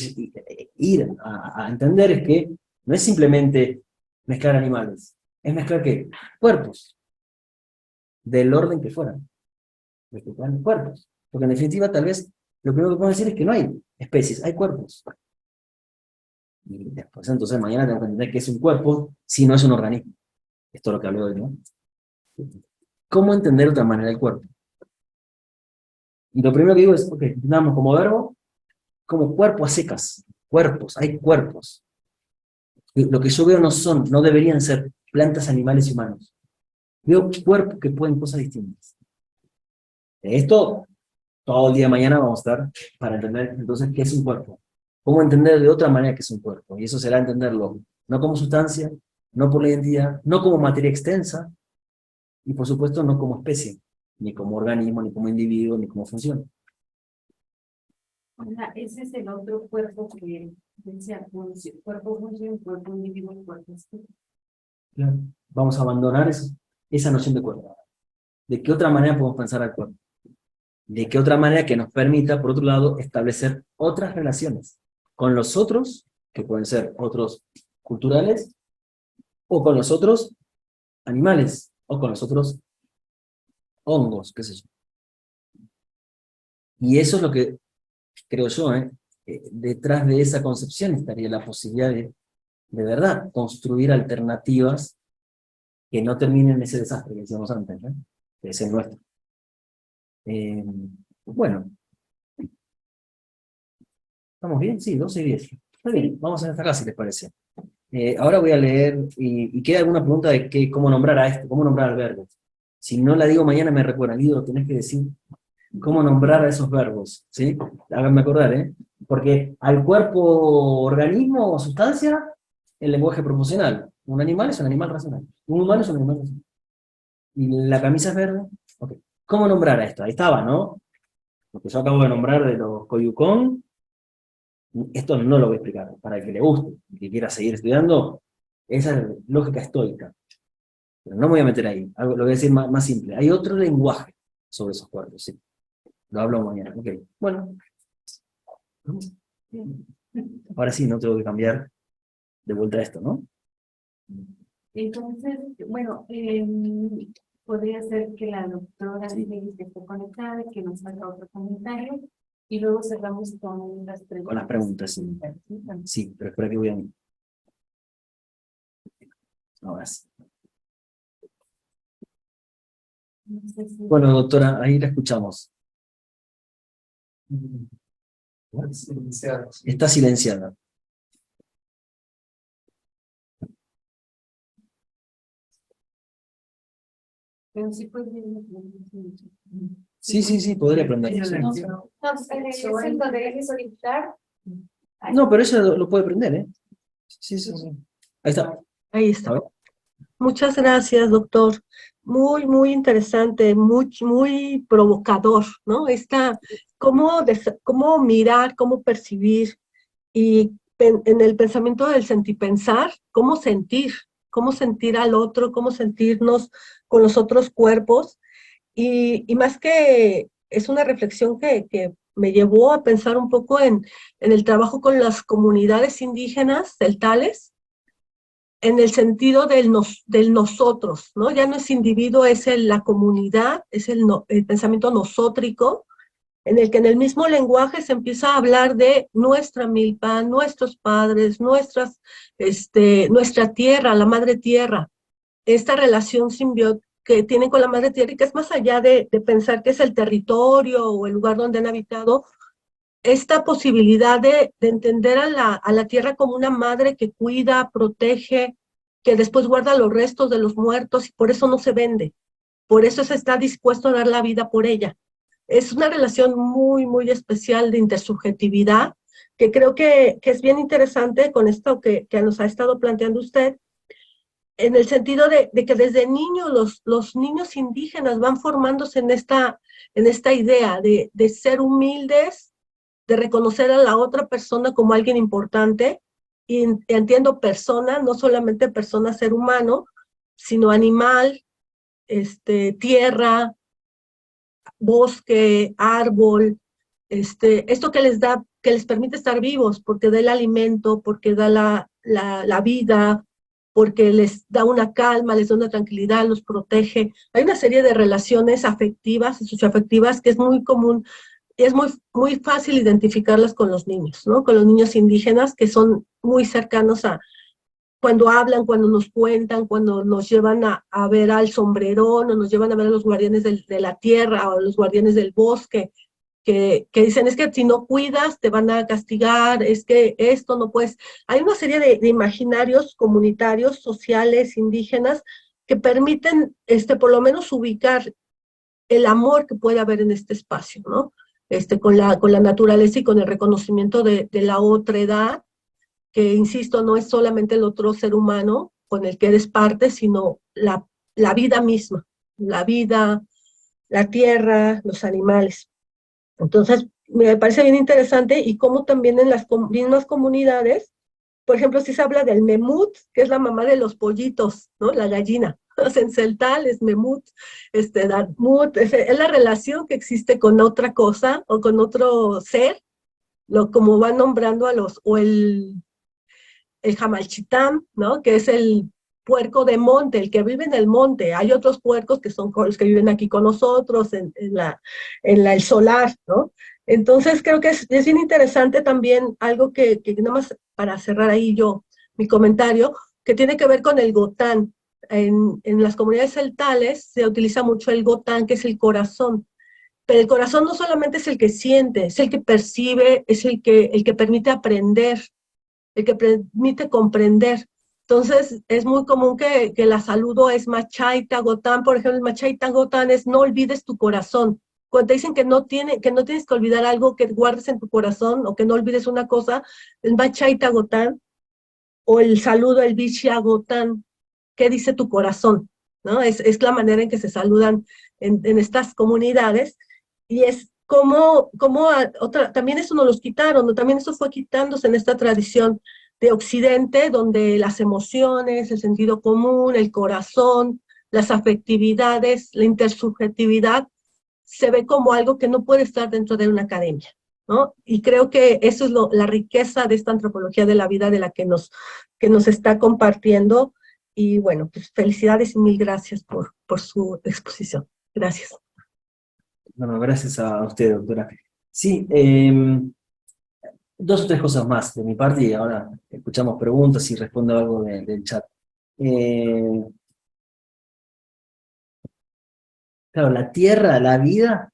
ir a entender es que no es simplemente mezclar animales, es mezclar ¿qué? Cuerpos, del orden que fueran, respetaban cuerpos. Porque en definitiva, tal vez, lo primero que podemos decir es que no hay especies, hay cuerpos. Y después, entonces, mañana tenemos que entender que es un cuerpo si no es un organismo. Esto es lo que hablé hoy, ¿no? ¿Cómo entender de otra manera el cuerpo? Y lo primero que digo es, ok, entendamos como verbo, como cuerpo a secas. Cuerpos, hay cuerpos. Lo que yo veo no deberían ser plantas, animales y humanos. Veo cuerpos que pueden cosas distintas. De esto, todo el día de mañana vamos a estar para entender entonces qué es un cuerpo. Cómo entender de otra manera qué es un cuerpo. Y eso será entenderlo no como sustancia, no por la identidad, no como materia extensa, y por supuesto no como especie, ni como organismo, ni como individuo, ni como función. Ese es el otro cuerpo que decía, cuerpo función, cuerpo individuo, cuerpo espíritu. Claro. Vamos a abandonar esa noción de cuerpo. ¿De qué otra manera podemos pensar al cuerpo? ¿De qué otra manera que nos permita, por otro lado, establecer otras relaciones con los otros, que pueden ser otros culturales, o con los otros animales, o con los otros hongos, qué sé yo? Y eso es lo que creo yo, detrás de esa concepción estaría la posibilidad de verdad, construir alternativas que no terminen en ese desastre que decíamos antes, ¿no? Que es el nuestro. Bueno, ¿estamos bien? Sí, 12:10. Está bien, vamos a dejar acá si les parece. Ahora voy a leer, y queda alguna pregunta de cómo nombrar a esto, cómo nombrar al verbo. Si no la digo mañana me recuerdan, Guido, tenés que decir cómo nombrar a esos verbos, ¿sí? Háganme acordar, ¿eh? Porque al cuerpo, organismo o sustancia, el lenguaje proporcional. Un animal es un animal racional. Un humano es un animal racional. Y la camisa es verde. Ok. ¿Cómo nombrar a esto? Ahí estaba, ¿no? Lo que yo acabo de nombrar de los Koyukon, esto no lo voy a explicar. Para el que le guste, el que quiera seguir estudiando, esa es lógica estoica. Pero no me voy a meter ahí. Lo voy a decir más simple. Hay otro lenguaje sobre esos cuerpos, sí. Lo hablo mañana. Ok. Bueno. Ahora sí, no tengo que cambiar de vuelta a esto, ¿no? Entonces, bueno, podría ser que la doctora esté conectada y que nos haga otro comentario y luego cerramos con las preguntas. Con las preguntas, sí. Sí, pero espera que voy a... Ahora sí. No sé si- Bueno, doctora, ahí la escuchamos. Está silenciada. Pero sí puede ser. Sí, podría aprender. Ella Sí. le No, entiende. es en donde dejes solicitar. No, pero ella lo puede aprender, ¿eh? Sí. Ahí está. Ahí A está. ver. Muchas gracias, doctor. Muy, muy interesante, muy provocador, ¿no? Cómo mirar, cómo percibir y en el pensamiento del sentipensar, cómo sentir al otro, cómo sentirnos con los otros cuerpos. Y más que es una reflexión que me llevó a pensar un poco en el trabajo con las comunidades indígenas celtales, en el sentido del nosotros, ¿no? Ya no es individuo, es la comunidad, es el pensamiento nosótrico, en el que en el mismo lenguaje se empieza a hablar de nuestra milpa, nuestros padres, nuestra tierra, la madre tierra, esta relación simbiótica que tienen con la madre tierra y que es más allá de pensar que es el territorio o el lugar donde han habitado, esta posibilidad de entender a la tierra como una madre que cuida, protege, que después guarda los restos de los muertos y por eso no se vende, por eso se está dispuesto a dar la vida por ella. Es una relación muy especial de intersubjetividad que creo que es bien interesante con esto que nos ha estado planteando usted, en el sentido de que desde niños los niños indígenas van formándose en esta idea de ser humildes, de reconocer a la otra persona como alguien importante, y entiendo persona, no solamente persona ser humano, sino animal, tierra, bosque, árbol, esto que les permite estar vivos, porque da el alimento, porque da la vida, porque les da una calma, les da una tranquilidad, los protege. Hay una serie de relaciones afectivas y socioafectivas que es muy común, y es muy fácil identificarlas con los niños, ¿no? Con los niños indígenas que son muy cercanos a cuando hablan, cuando nos cuentan, cuando nos llevan a ver al sombrerón, o nos llevan a ver a los guardianes de la tierra, o a los guardianes del bosque, que dicen, es que si no cuidas te van a castigar, es que esto no puedes. Hay una serie de imaginarios comunitarios, sociales, indígenas, que permiten, por lo menos ubicar el amor que puede haber en este espacio, ¿no? Con la naturaleza y con el reconocimiento de la otra edad, que, insisto, no es solamente el otro ser humano con el que eres parte, sino la vida misma, la vida, la tierra, los animales. Entonces, me parece bien interesante y cómo también en las mismas comunidades, por ejemplo, si se habla del memut, que es la mamá de los pollitos, ¿no? La gallina. En celtal es memut, datmut, es la relación que existe con otra cosa o con otro ser, como van nombrando o el jamalchitán, ¿no? Que es el puerco de monte, el que vive en el monte. Hay otros puercos que son los que viven aquí con nosotros, el solar, ¿no? Entonces creo que es bien interesante también algo que nada más para cerrar ahí mi comentario, que tiene que ver con el gotán. En las comunidades celtales se utiliza mucho el gotán, que es el corazón. Pero el corazón no solamente es el que siente, es el que percibe, es el que permite aprender, el que permite comprender. Entonces, es muy común que la saludo es Machaita Gotán, por ejemplo, el Machaita Gotán es no olvides tu corazón. Cuando te dicen que no tienes que olvidar algo que guardes en tu corazón o que no olvides una cosa, el Machaita Gotán o el saludo, el Bishia Gotán, ¿qué dice tu corazón? ¿No? Es la manera en que se saludan en estas comunidades y es también eso nos los quitaron, ¿no? También eso fue quitándose en esta tradición de Occidente, donde las emociones, el sentido común, el corazón, las afectividades, la intersubjetividad, se ve como algo que no puede estar dentro de una academia, ¿no? Y creo que eso es la riqueza de esta antropología de la vida de la que nos está compartiendo. Y bueno, pues felicidades y mil gracias por su exposición. Gracias. Bueno, gracias a usted, doctora. Sí, dos o tres cosas más de mi parte y ahora escuchamos preguntas y respondo algo del chat. Claro, la tierra, la vida,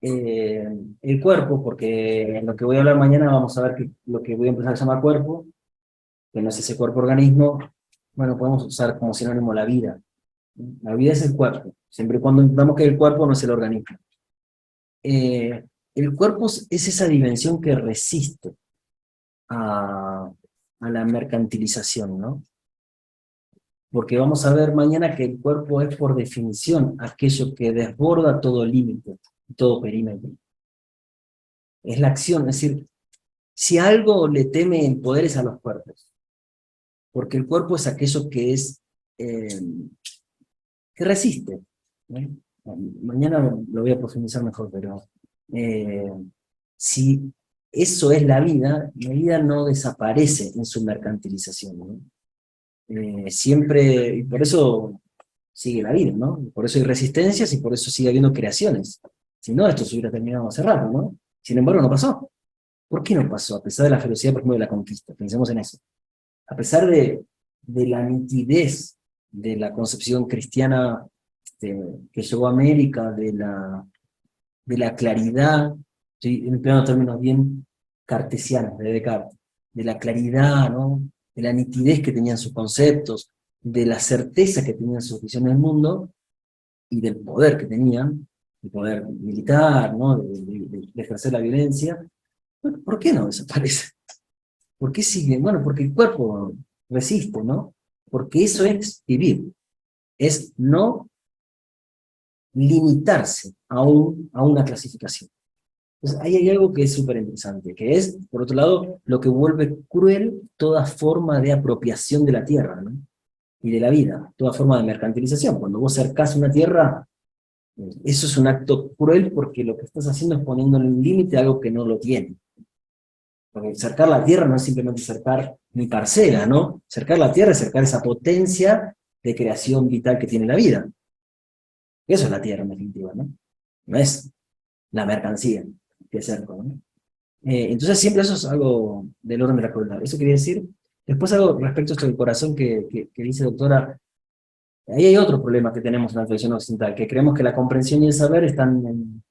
el cuerpo, porque en lo que voy a hablar mañana vamos a ver que lo que voy a empezar a llamar cuerpo, que no es ese cuerpo-organismo, bueno, podemos usar como sinónimo la vida. La vida es el cuerpo, siempre y cuando entendamos que el cuerpo no es el organismo. El cuerpo es esa dimensión que resiste a la mercantilización, ¿no? Porque vamos a ver mañana que el cuerpo es por definición aquello que desborda todo límite, todo perímetro. Es la acción, es decir, si algo le teme el poder es a los cuerpos, porque el cuerpo es aquello que es, que resiste, ¿no? Mañana lo voy a profundizar mejor, pero si eso es la vida no desaparece en su mercantilización, ¿no? Siempre, y por eso sigue la vida, ¿no? Por eso hay resistencias y por eso sigue habiendo creaciones. Si no, esto se hubiera terminado hace rato, ¿no? Sin embargo, no pasó. ¿Por qué no pasó? A pesar de la ferocidad, por ejemplo, de la conquista. Pensemos en eso. A pesar de la nitidez de la concepción cristiana que llegó a América, de la claridad, estoy empleando términos bien cartesianos, de Descartes, de la claridad, ¿no? De la nitidez que tenían sus conceptos, de la certeza que tenían sus visiones del mundo, y del poder que tenían, el poder militar, ¿no? De ejercer la violencia. Bueno, ¿por qué no desaparece? ¿Por qué sigue? Bueno, porque el cuerpo resiste, ¿no? Porque eso es vivir, es no limitarse a una clasificación. Entonces, ahí hay algo que es súper interesante, que es, por otro lado, lo que vuelve cruel toda forma de apropiación de la tierra, ¿no? Y de la vida, toda forma de mercantilización. Cuando vos cercás una tierra, eso es un acto cruel porque lo que estás haciendo es poniéndole un límite a algo que no lo tiene. Porque cercar la tierra no es simplemente cercar mi parcela, ¿no? Cercar la tierra es cercar esa potencia de creación vital que tiene la vida. Eso es la tierra, en definitiva, ¿no? No es la mercancía que cerco, ¿no? Entonces siempre eso es algo del orden de la crueldad. Eso quería decir. Después algo respecto a esto del corazón que dice doctora, ahí hay otro problema que tenemos en la tradición occidental, que creemos que la comprensión y el saber están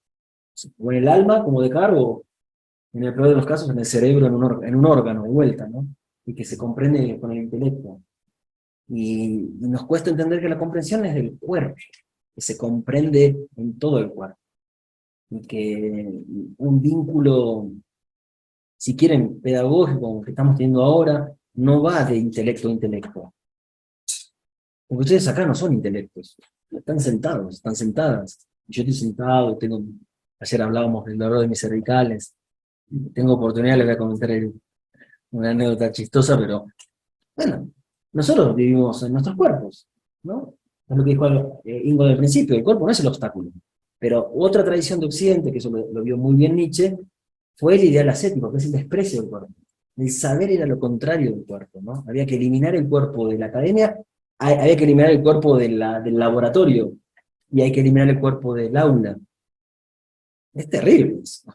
o en el alma, como Descartes, o en el peor de los casos en el cerebro, en un órgano de vuelta, ¿no? Y que se comprende con el intelecto. Y nos cuesta entender que la comprensión es del cuerpo, que se comprende en todo el cuerpo. Y que un vínculo, si quieren, pedagógico, que estamos teniendo ahora, no va de intelecto a intelecto. Porque ustedes acá no son intelectos, están sentados, están sentadas. Yo estoy sentado, ayer hablábamos del dolor de mis cervicales, tengo oportunidad, les voy a comentar una anécdota chistosa, pero bueno, nosotros vivimos en nuestros cuerpos, ¿no? Es lo que dijo Ingo del principio, el cuerpo no es el obstáculo. Pero otra tradición de Occidente, que eso lo vio muy bien Nietzsche, fue el ideal ascético, que es el desprecio del cuerpo. El saber era lo contrario del cuerpo, ¿no? Había que eliminar el cuerpo de la academia, había que eliminar el cuerpo del laboratorio, y hay que eliminar el cuerpo del aula. Es terrible eso.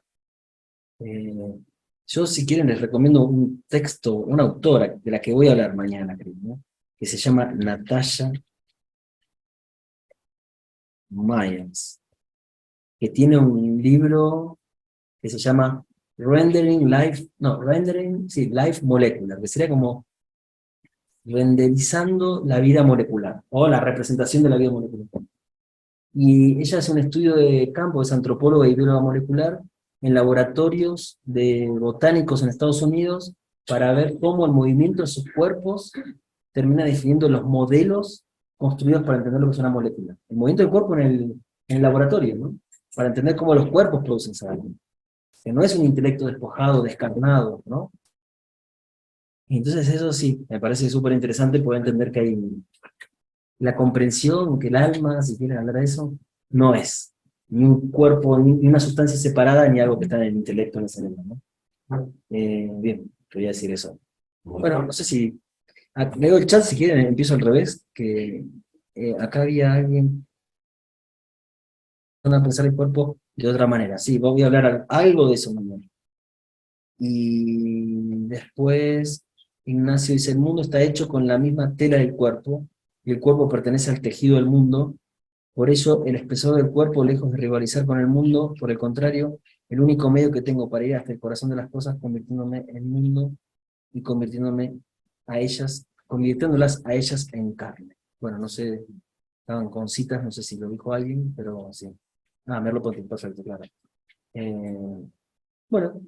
Yo, si quieren, les recomiendo un texto, una autora de la que voy a hablar mañana, creo, ¿no? Que se llama Natasha Myers, que tiene un libro que se llama Life Molecular, que sería como renderizando la vida molecular, o la representación de la vida molecular. Y ella hace un estudio de campo, es antropóloga y bióloga molecular, en laboratorios de botánicos en Estados Unidos, para ver cómo el movimiento de sus cuerpos termina definiendo los modelos construidos para entender lo que es una molécula. El movimiento del cuerpo en el laboratorio, ¿no? Para entender cómo los cuerpos producen saber. Que no es un intelecto despojado, descarnado, ¿no? Y entonces eso sí, me parece súper interesante poder entender que hay la comprensión, que el alma, si quieren hablar de eso, no es ni un cuerpo, ni una sustancia separada, ni algo que está en el intelecto, en el cerebro, ¿no? Bien, quería decir eso. Bueno, no sé si... leo el chat si quieren, empiezo al revés, que acá había alguien a pensar el cuerpo de otra manera. Sí, voy a hablar algo de eso mañana. Y después Ignacio dice, el mundo está hecho con la misma tela del cuerpo, y el cuerpo pertenece al tejido del mundo, Por ello, el expresor del cuerpo, lejos de rivalizar con el mundo, por el contrario, el único medio que tengo para ir hasta el corazón de las cosas, convirtiéndome en mundo y convirtiéndolas a ellas en carne. Bueno, no sé, estaban con citas, no sé si lo dijo alguien, pero sí. Ah, Merlo Ponti, perfecto, claro. Bueno,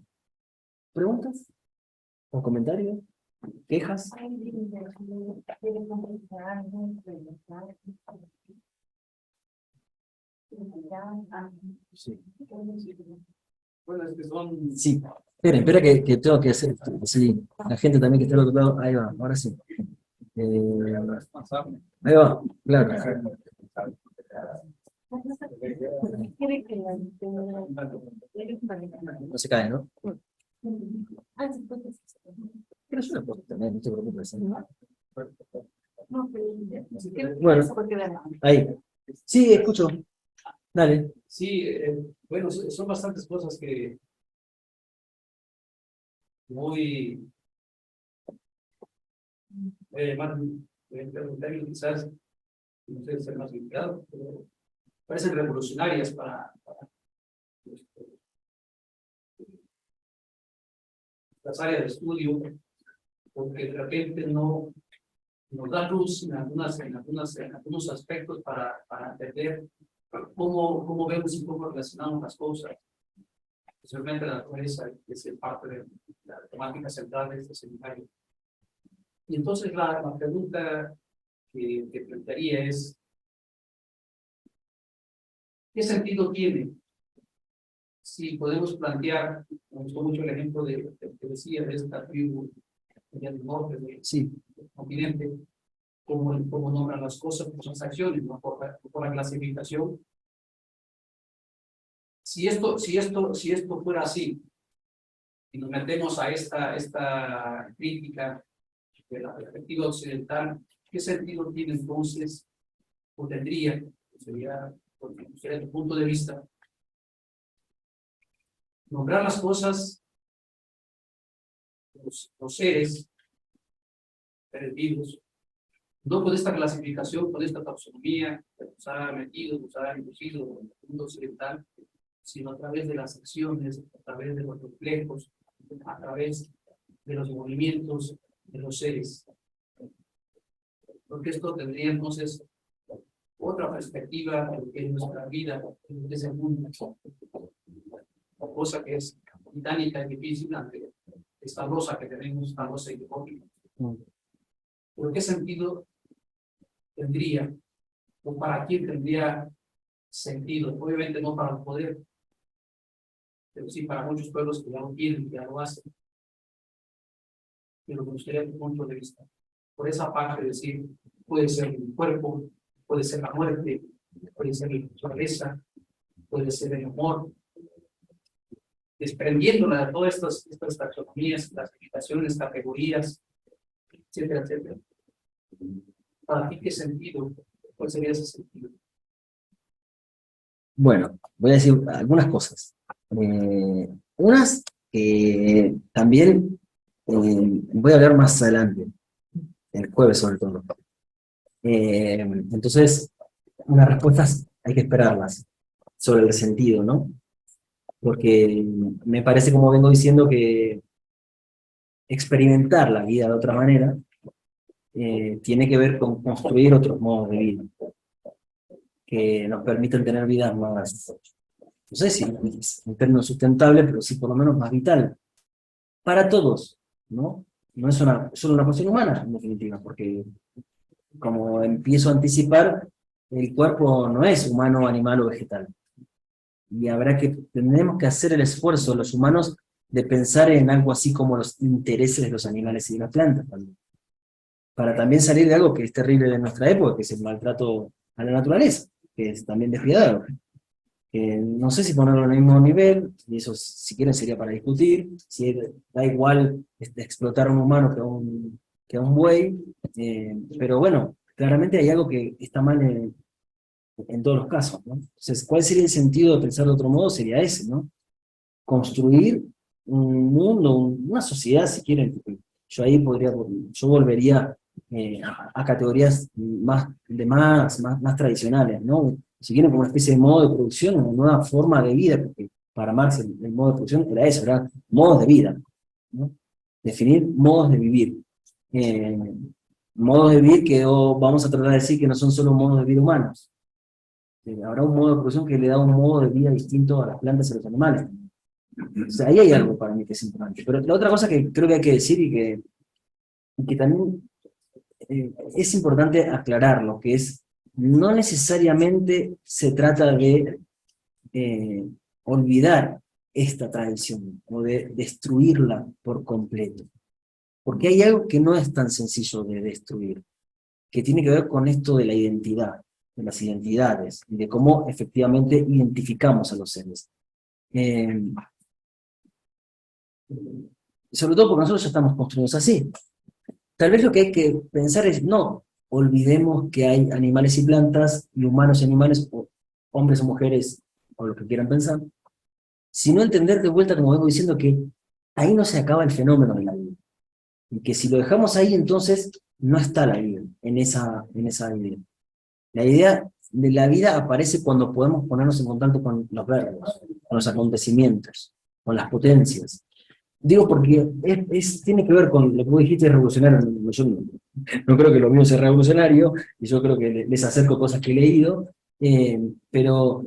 ¿preguntas? ¿O comentarios? ¿Quejas? Sí. Bueno, es que son... Sí. Espera que tengo que hacer. Sí, la gente también que está al otro lado. Ahí va, ahora sí. responsables. Ahí va, claro. No se cae, ¿no? Pero yo lo puedo también, no te preocupes. Bueno, ahí. Sí, escucho. Dale. Sí, bueno, son bastantes cosas que muy en términos quizás, no sé, ser más limitado, pero parecen revolucionarias para las áreas de estudio, porque de repente no nos da luz en algunos aspectos para entender cómo vemos y cómo relacionamos las cosas, especialmente la naturaleza, que es parte de la temática central de este seminario. Y entonces la pregunta que plantearía es, ¿qué sentido tiene si podemos plantear, me gustó mucho el ejemplo que decía de esta tribu del norte del Sí. continente, cómo nombran las cosas por sus acciones, no por la clasificación? Si esto fuera así, y nos metemos a esta crítica de la perspectiva occidental, ¿qué sentido tiene entonces, o tendría, sería tu punto de vista, nombrar las cosas, los seres vivos, no con esta clasificación, con esta taxonomía que nos ha metido, nos ha inducido en el mundo occidental, sino a través de las acciones, a través de los reflejos, a través de los movimientos de los seres? Porque esto tendría entonces otra perspectiva de lo que es nuestra vida, de lo que es el mundo, cosa que es titánica y difícil ante esta losa que tenemos, esta losa ideológica. ¿Por qué sentido tendría, o para quién tendría sentido? Obviamente no para el poder, pero sí para muchos pueblos que ya lo quieren, que ya lo hacen. Pero me gustaría tu punto de vista. Por esa parte, decir, puede ser el cuerpo, puede ser la muerte, puede ser la naturaleza, puede ser el amor, desprendiéndola de todas estas taxonomías, clasificaciones, categorías, etcétera, etcétera. ¿Para ti qué sentido? ¿Cuál sería ese sentido? Bueno, voy a decir algunas cosas. Unas que también voy a hablar más adelante, el jueves sobre todo. Entonces, unas respuestas hay que esperarlas sobre el sentido, ¿no? Porque me parece, como vengo diciendo, que experimentar la vida de otra manera tiene que ver con construir otros modos de vida que nos permiten tener vidas más, no sé si en términos sustentables, pero sí por lo menos más vital. Para todos, ¿no? No es solo una cuestión humana, en definitiva, porque como empiezo a anticipar, el cuerpo no es humano, animal o vegetal. Y tenemos que hacer el esfuerzo, los humanos, de pensar en algo así como los intereses de los animales y de las plantas también. Para también salir de algo que es terrible de nuestra época, que es el maltrato a la naturaleza, que es también despiadado. No sé si ponerlo al mismo nivel, y eso si quieren sería para discutir, si da igual explotar a un humano que a un buey, pero bueno, claramente hay algo que está mal en todos los casos, ¿no? Entonces, ¿cuál sería el sentido de pensar de otro modo? Sería ese, ¿no? Construir un mundo, una sociedad, si quieren. Yo volvería a categorías más tradicionales, ¿no? si quieren, como una especie de modo de producción, una nueva forma de vida, porque para Marx el modo de producción era eso, era modos de vida, ¿no? Definir modos de vivir. Modos de vivir que vamos a tratar de decir que no son solo modos de vida humanos. Habrá un modo de producción que le da un modo de vida distinto a las plantas y a los animales. O sea, ahí hay algo para mí que es importante. Pero la otra cosa que creo que hay que decir y que también es importante aclararlo, que es, no necesariamente se trata de olvidar esta tradición o de destruirla por completo. Porque hay algo que no es tan sencillo de destruir, que tiene que ver con esto de la identidad, de las identidades, y de cómo efectivamente identificamos a los seres. Sobre todo porque nosotros ya estamos construidos así. Tal vez lo que hay que pensar es, no olvidemos que hay animales y plantas, y humanos y animales, o hombres o mujeres, o lo que quieran pensar, sino entender de vuelta, como vengo diciendo, que ahí no se acaba el fenómeno de la vida. Y que si lo dejamos ahí, entonces no está la vida, en esa idea. La idea de la vida aparece cuando podemos ponernos en contacto con los verbos, con los acontecimientos, con las potencias. Digo porque tiene que ver con lo que vos dijiste de revolucionario. Yo no creo que lo mío sea revolucionario, y yo creo que les acerco cosas que he leído, pero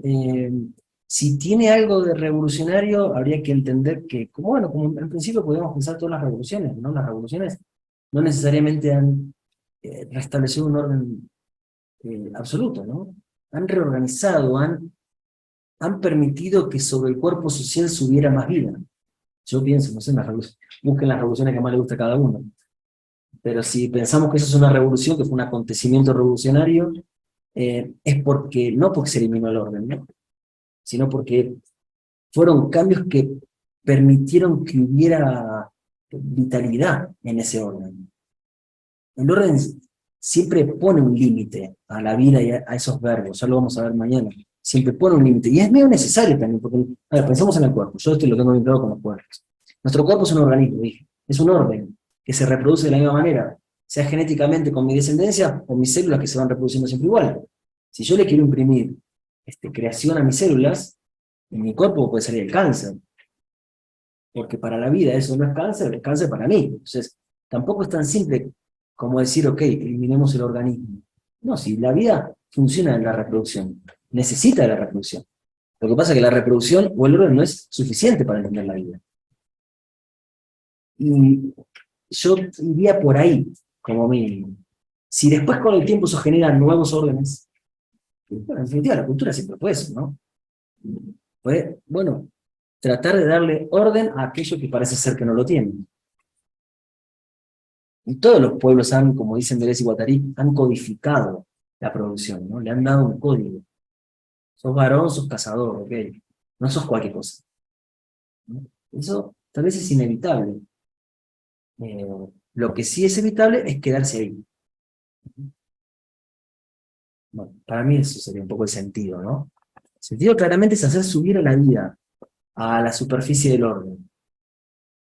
si tiene algo de revolucionario, habría que entender que, como en principio podemos pensar todas las revoluciones, ¿no? Las revoluciones no necesariamente han restablecido un orden absoluto, ¿no? Han reorganizado, han permitido que sobre el cuerpo social subiera más vida. Yo pienso, no sé, busquen las revoluciones que más le gusta a cada uno. Pero si pensamos que eso es una revolución, que fue un acontecimiento revolucionario, es porque, no porque se eliminó el orden, ¿no? Sino porque fueron cambios que permitieron que hubiera vitalidad en ese orden. El orden siempre pone un límite a la vida y a esos verbos, ya lo vamos a ver mañana. Siempre pone un límite, y es medio necesario también, porque, a ver, pensamos en el cuerpo, yo esto lo tengo bien claro con los cuerpos. Nuestro cuerpo es un organismo, dije, es un orden, que se reproduce de la misma manera, sea genéticamente con mi descendencia, o mis células que se van reproduciendo siempre igual. Si yo le quiero imprimir creación a mis células, en mi cuerpo puede salir el cáncer, porque para la vida eso no es cáncer para mí. Entonces, tampoco es tan simple como decir, ok, eliminemos el organismo. No, si la vida funciona en la reproducción, necesita de la reproducción. Lo que pasa es que la reproducción o el orden no es suficiente para entender la vida. Y yo iría por ahí, como mínimo. Si después con el tiempo se generan nuevos órdenes, bueno, en definitiva la cultura siempre fue eso, ¿no? Fue, bueno, tratar de darle orden a aquello que parece ser que no lo tienen. Y todos los pueblos han, como dicen Deleuze y Guattari, han codificado la producción, ¿no? Le han dado un código. Sos varón, sos cazador, ok. No sos cualquier cosa, ¿no? Eso tal vez es inevitable. Lo que sí es evitable es quedarse ahí. Bueno, para mí eso sería un poco el sentido, ¿no? El sentido claramente es hacer subir a la vida a la superficie del orden.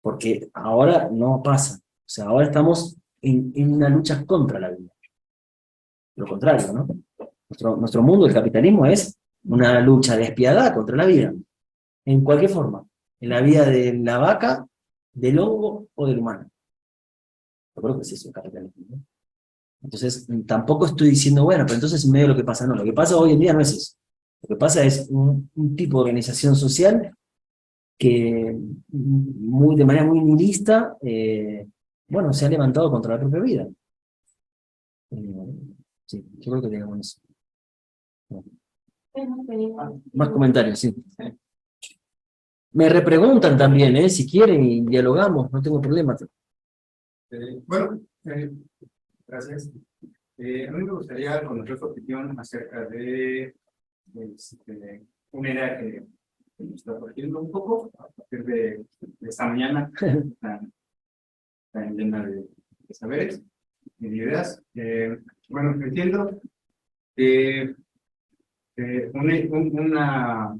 Porque ahora no pasa. O sea, ahora estamos en una lucha contra la vida. Lo contrario, ¿no? Nuestro mundo, el capitalismo, es una lucha despiadada contra la vida. En cualquier forma. En la vida de la vaca, del hongo o del humano. Yo creo que es eso el capitalismo, ¿no? Entonces, tampoco estoy diciendo, bueno, pero entonces en medio de lo que pasa, no. Lo que pasa hoy en día no es eso. Lo que pasa es un tipo de organización social que de manera muy nihilista, bueno, se ha levantado contra la propia vida. Sí, yo creo que digamos eso. Más comentarios, sí. Me repreguntan también, si quieren y dialogamos, no tengo problema. Bueno, gracias. A mí me gustaría conocer su opinión acerca de una idea que me está surgiendo un poco a partir de esta mañana tan llena de saberes y de ideas. Bueno, entiendo que una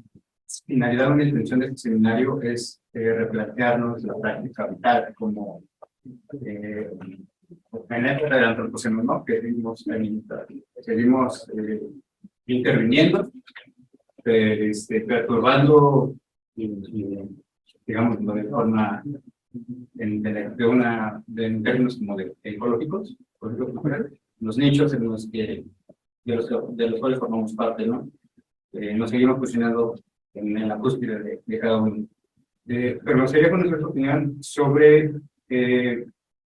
finalidad, una intención de este seminario es replantearnos la práctica vital como en la época del antropoceno, ¿no? Que vimos interviniendo, perturbando, digamos, de forma, en términos como de ecológicos, por ejemplo, los nichos en los que, de los cuales formamos parte, ¿no? Nos seguimos posicionando en la cúspide de cada uno. Pero me gustaría conocer tu opinión sobre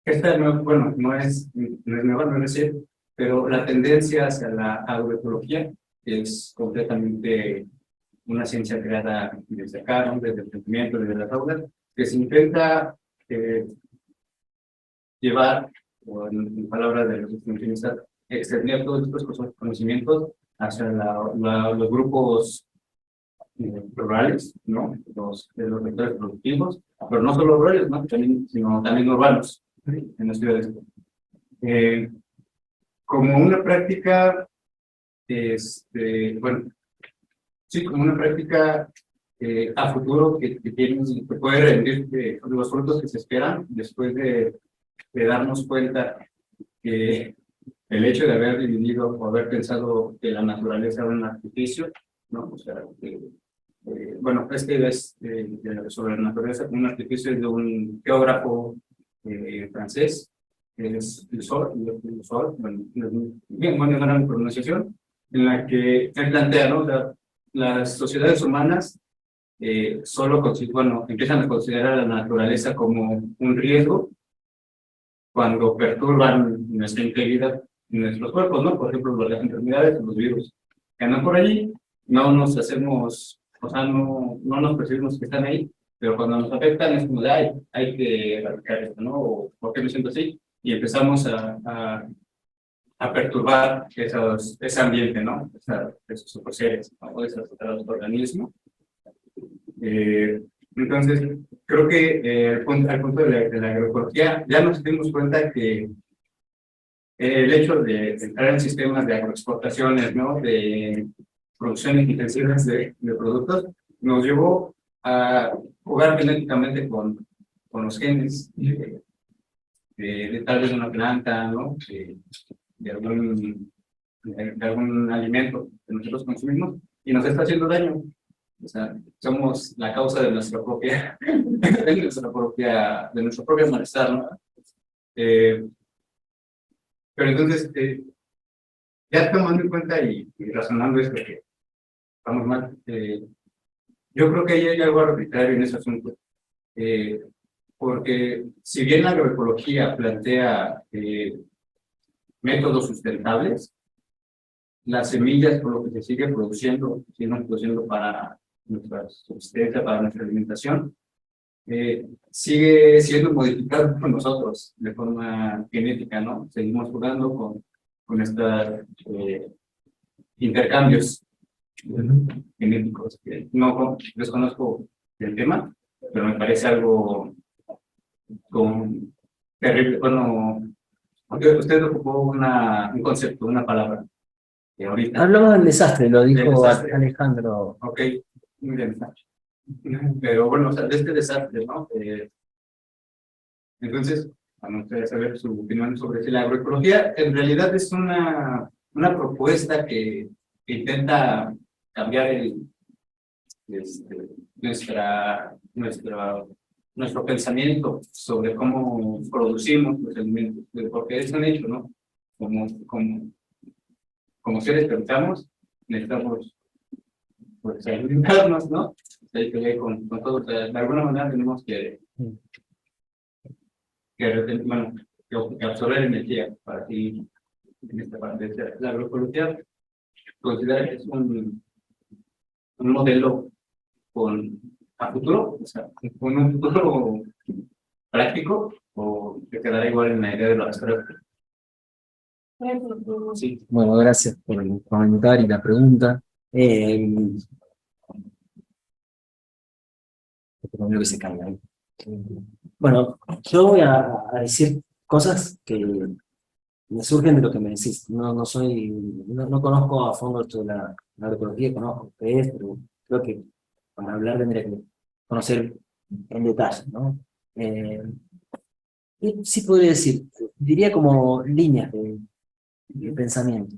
esta, bueno, no es nueva, no es decir, pero la tendencia hacia la agroecología, que es completamente una ciencia creada desde acá, ¿no? Desde el pensamiento, desde las aulas, que se intenta llevar, o en palabras de los extensionistas, extender todos estos conocimientos hacia los grupos rurales, ¿no? De los sectores productivos, pero no solo rurales, ¿no? Sino también urbanos, ¿sí? En las ciudades. Como una práctica, bueno, sí, como una práctica a futuro que puede rendir los frutos que se esperan después de darnos cuenta que el hecho de haber dividido o haber pensado que la naturaleza era un artificio, ¿no? O sea, bueno, es sobre la naturaleza como un artificio de un geógrafo francés, que es el Sol, bueno, bien, bueno, una gran pronunciación, en la que él plantea, ¿no? O sea, las sociedades humanas bueno, empiezan a considerar a la naturaleza como un riesgo cuando perturban nuestra integridad en nuestros cuerpos, ¿no? Por ejemplo, las enfermedades, los virus que andan por allí, no nos hacemos, o sea, no nos percibimos que están ahí, pero cuando nos afectan es como de, ay, hay que erradicar esto, ¿no? O ¿por qué me siento así? Y empezamos a perturbar ese ambiente, ¿no? Esos otros seres, ¿no? Esos otros organismos. Entonces, creo que al punto de la agroecología ya nos dimos cuenta que el hecho de entrar en sistemas de agroexportaciones, ¿no? De producciones intensivas de productos, nos llevó a jugar genéticamente con los genes de tal vez una planta, ¿no? De algún alimento que nosotros consumimos y nos está haciendo daño. O sea, somos la causa de nuestra propia, de nuestro propio malestar, ¿no? Pero entonces, ya tomando en cuenta y razonando esto que estamos mal, yo creo que ahí hay algo arbitrario en ese asunto. Porque si bien la agroecología plantea métodos sustentables, las semillas por lo que se sigue produciendo, seguimos produciendo para nuestra subsistencia, para nuestra alimentación, sigue siendo modificado por nosotros de forma genética, ¿no? Seguimos jugando con estos intercambios genéticos. No desconozco el tema, pero me parece algo terrible. Bueno, usted ocupó un concepto, una palabra. Ahorita. Hablamos del desastre, lo dijo desastre. Alejandro. Ok, muy bien. Pero bueno, o sea, de este desastre, ¿no? Entonces, me gustaría saber su opinión sobre si la agroecología en realidad es una propuesta que intenta cambiar nuestro pensamiento sobre cómo producimos los alimentos, porque es un hecho, ¿no? Como seres pensamos, necesitamos pues alimentarnos, ¿no? Hay que ver con todo, o sea, de alguna manera tenemos que absorber energía para seguir en esta parte. La agroecología considera que es un modelo a futuro, o sea, con un futuro práctico, o te quedará igual en la idea de la abstracto. Sí. Bueno, gracias por el comentario y la pregunta. Creo que se caiga ahí. Bueno, yo voy a decir cosas que me surgen de lo que me decís. No conozco a fondo esto de la agroecología, conozco qué es, pero creo que para hablar tendría que conocer en detalle, ¿no? Y sí podría decir, diría como líneas de pensamiento.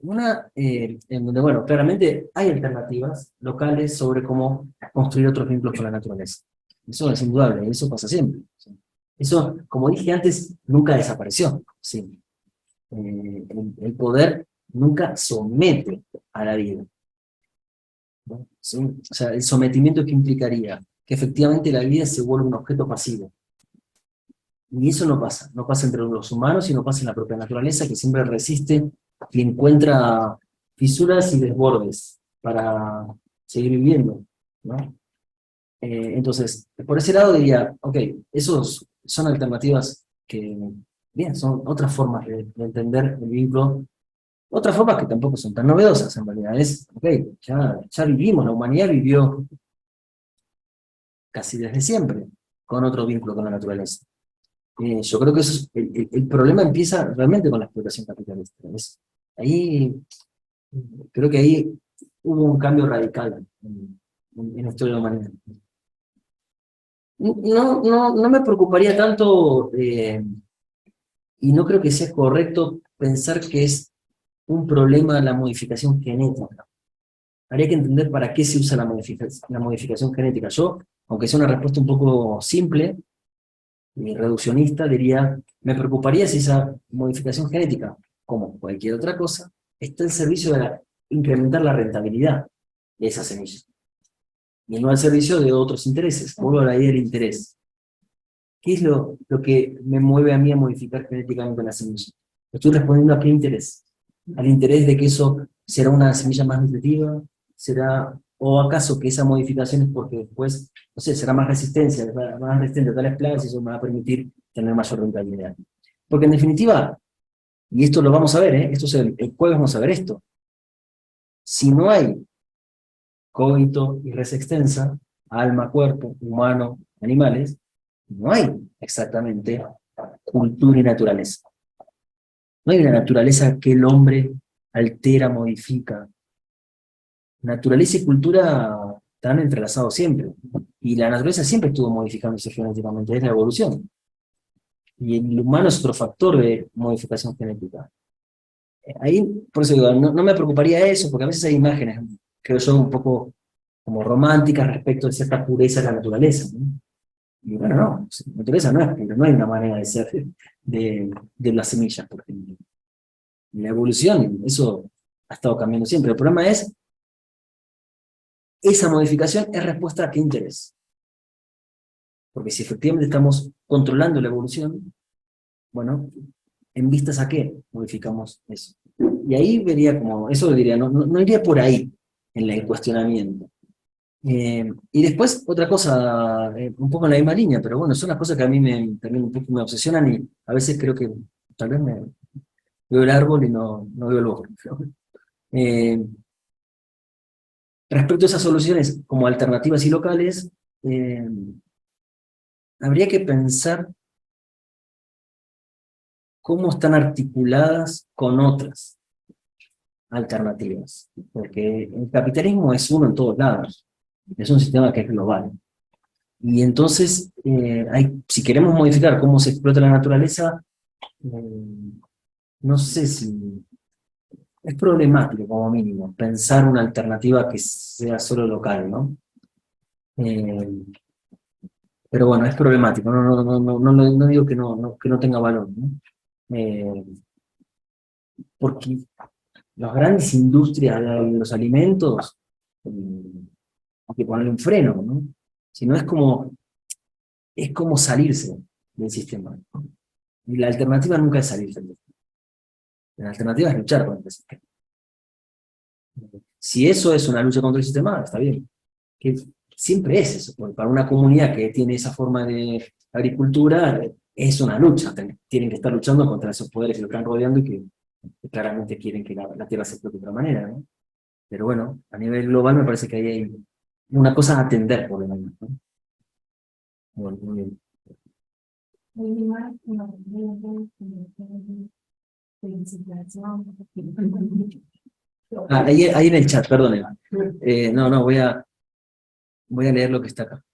Una en donde, bueno, claramente hay alternativas locales sobre cómo construir otros vínculos con la naturaleza. Eso es indudable, eso pasa siempre. Eso, como dije antes, nunca desapareció. Sí. El poder nunca somete a la vida, ¿no? Sí. O sea, el sometimiento que implicaría que efectivamente la vida se vuelve un objeto pasivo. Y eso no pasa entre los humanos y no pasa en la propia naturaleza, que siempre resiste y encuentra fisuras y desbordes para seguir viviendo, ¿no? Entonces, por ese lado diría, ok, esos son alternativas que, bien, son otras formas de entender el vínculo, otras formas que tampoco son tan novedosas en realidad, es, ok, ya vivimos, la humanidad vivió casi desde siempre con otro vínculo con la naturaleza. Yo creo que eso el problema empieza realmente con la explotación capitalista. Ahí, creo que ahí hubo un cambio radical en la historia de la humanidad. No me preocuparía tanto, y no creo que sea correcto pensar que es un problema la modificación genética. Habría que entender para qué se usa la modificación genética. Yo, aunque sea una respuesta un poco simple, reduccionista, diría, me preocuparía si esa modificación genética, como cualquier otra cosa, está al servicio de incrementar la rentabilidad de esa semilla, y no al servicio de otros intereses. Vuelvo a la idea del interés. ¿Qué es lo que me mueve a mí a modificar genéticamente la semilla? Estoy respondiendo a qué interés. Al interés de que eso será una semilla más nutritiva, será, o acaso que esa modificación es porque después, no sé, será más resistencia, más resistente a tales plagas y eso me va a permitir tener mayor rentabilidad. Porque en definitiva, y esto lo vamos a ver, esto es el jueves vamos a ver esto, si no hay cogito y res extensa, alma, cuerpo, humano, animales, no hay exactamente cultura y naturaleza. No hay una naturaleza que el hombre altera, modifica. Naturaleza y cultura están entrelazados siempre. Y la naturaleza siempre estuvo modificándose genéticamente, es la evolución. Y el humano es otro factor de modificación genética. Ahí, por eso digo, no me preocuparía eso, porque a veces hay imágenes, creo yo, un poco como románticas respecto de cierta pureza de la naturaleza, ¿no? Y bueno, no, la naturaleza no es pura, no hay una manera de ser de las semillas, por ejemplo. La evolución, eso ha estado cambiando siempre. El problema es, esa modificación es respuesta a qué interés. Porque si efectivamente estamos controlando la evolución, bueno, ¿en vistas a qué modificamos eso? Y ahí vería como, eso diría, no iría por ahí en el cuestionamiento. Y después, otra cosa, un poco en la misma línea, pero bueno, son las cosas que a mí también un poco me obsesionan y a veces creo que tal vez veo el árbol y no veo el bosque. Eh, Respecto a esas soluciones como alternativas y locales, habría que pensar cómo están articuladas con otras alternativas, porque el capitalismo es uno en todos lados, es un sistema que es global. Y entonces, si queremos modificar cómo se explota la naturaleza, no sé si es problemático como mínimo pensar una alternativa que sea solo local, ¿no? Eh, pero bueno, es problemático, no digo que no tenga valor, ¿no? Porque las grandes industrias de los alimentos, hay que ponerle un freno, ¿no? Si no es como salirse del sistema. Y la alternativa nunca es salirse del sistema. La alternativa es luchar contra el sistema. Si eso es una lucha contra el sistema, está bien. Que siempre es eso, porque para una comunidad que tiene esa forma de agricultura, es una lucha. Tienen que estar luchando contra esos poderes que lo están rodeando y que claramente quieren que la tierra se explote de otra manera, ¿no? Pero bueno, a nivel global me parece que ahí hay una cosa a atender por lo menos, ¿no? Bueno, muy bien. Ahí en el chat, perdón, Eva. Voy a leer lo que está acá.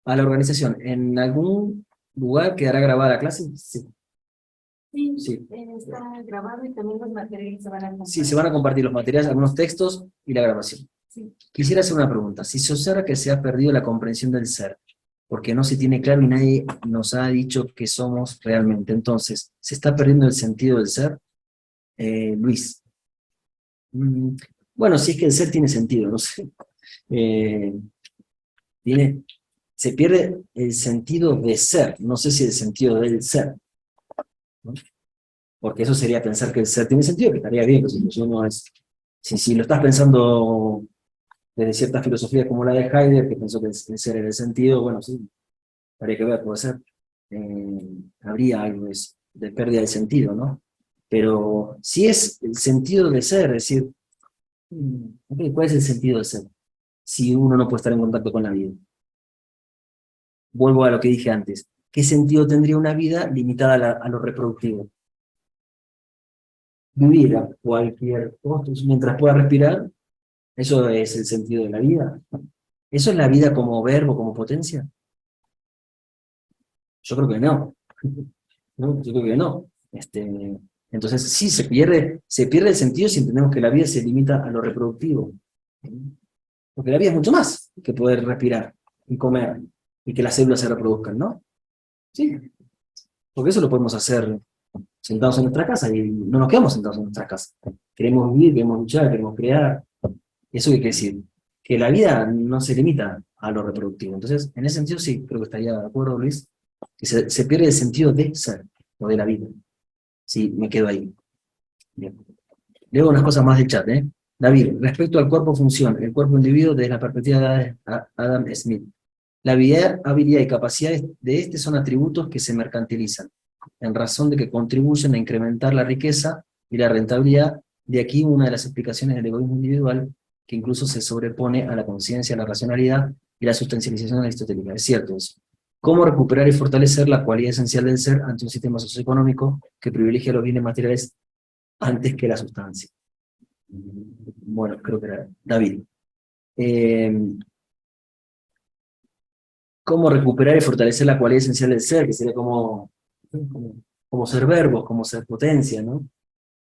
A la organización, ¿en algún lugar quedará grabada la clase? Sí. Sí, Sí. está grabado y también los materiales se van a compartir. Sí, se van a compartir los materiales, algunos textos y la grabación. Sí. Quisiera hacer una pregunta. Si se observa que se ha perdido la comprensión del ser, porque no se tiene claro y nadie nos ha dicho qué somos realmente, entonces, ¿se está perdiendo el sentido del ser? Luis. Mm, Bueno, si es que el ser tiene sentido, no sé. Eh, se pierde el sentido de ser, no sé si el sentido del ser, ¿no? Porque eso sería pensar que el ser tiene sentido, que estaría bien, que si uno es, si lo estás pensando desde ciertas filosofías como la de Heidegger, que pensó que el ser era el sentido, bueno, sí, habría que ver, puede ser, habría algo de pérdida de sentido, ¿no? Pero si es el sentido de ser, es decir, ok, ¿cuál es el sentido de ser? Si uno no puede estar en contacto con la vida. Vuelvo a lo que dije antes. ¿Qué sentido tendría una vida limitada a lo reproductivo? Vivir a cualquier costo mientras pueda respirar, ¿eso es el sentido de la vida? ¿Eso es la vida como verbo, como potencia? Yo creo que no. ¿No? Yo creo que no. Entonces, sí, se pierde el sentido si entendemos que la vida se limita a lo reproductivo. Porque la vida es mucho más que poder respirar y comer y que las células se reproduzcan, ¿no? Sí, porque eso lo podemos hacer sentados en nuestra casa y no nos quedamos sentados en nuestra casa. Queremos vivir, queremos luchar, queremos crear. ¿Eso qué quiere decir? Que la vida no se limita a lo reproductivo. Entonces, en ese sentido sí, creo que estaría de acuerdo, Luis, que se pierde el sentido de ser o de la vida. Sí, me quedo ahí. Bien. Leo unas cosas más del chat, ¿eh? David, respecto al cuerpo-función, el cuerpo-individuo desde la perspectiva de Adam Smith. La habilidad y capacidades de este son atributos que se mercantilizan, en razón de que contribuyen a incrementar la riqueza y la rentabilidad. De aquí una de las explicaciones del egoísmo individual, que incluso se sobrepone a la conciencia, la racionalidad y la sustancialización aristotélica. Es cierto eso. ¿Cómo recuperar y fortalecer la cualidad esencial del ser ante un sistema socioeconómico que privilegia los bienes materiales antes que la sustancia? Bueno, creo que era David. ¿Cómo recuperar y fortalecer la cualidad esencial del ser? Que sería como ser verbos, como ser potencia, ¿no?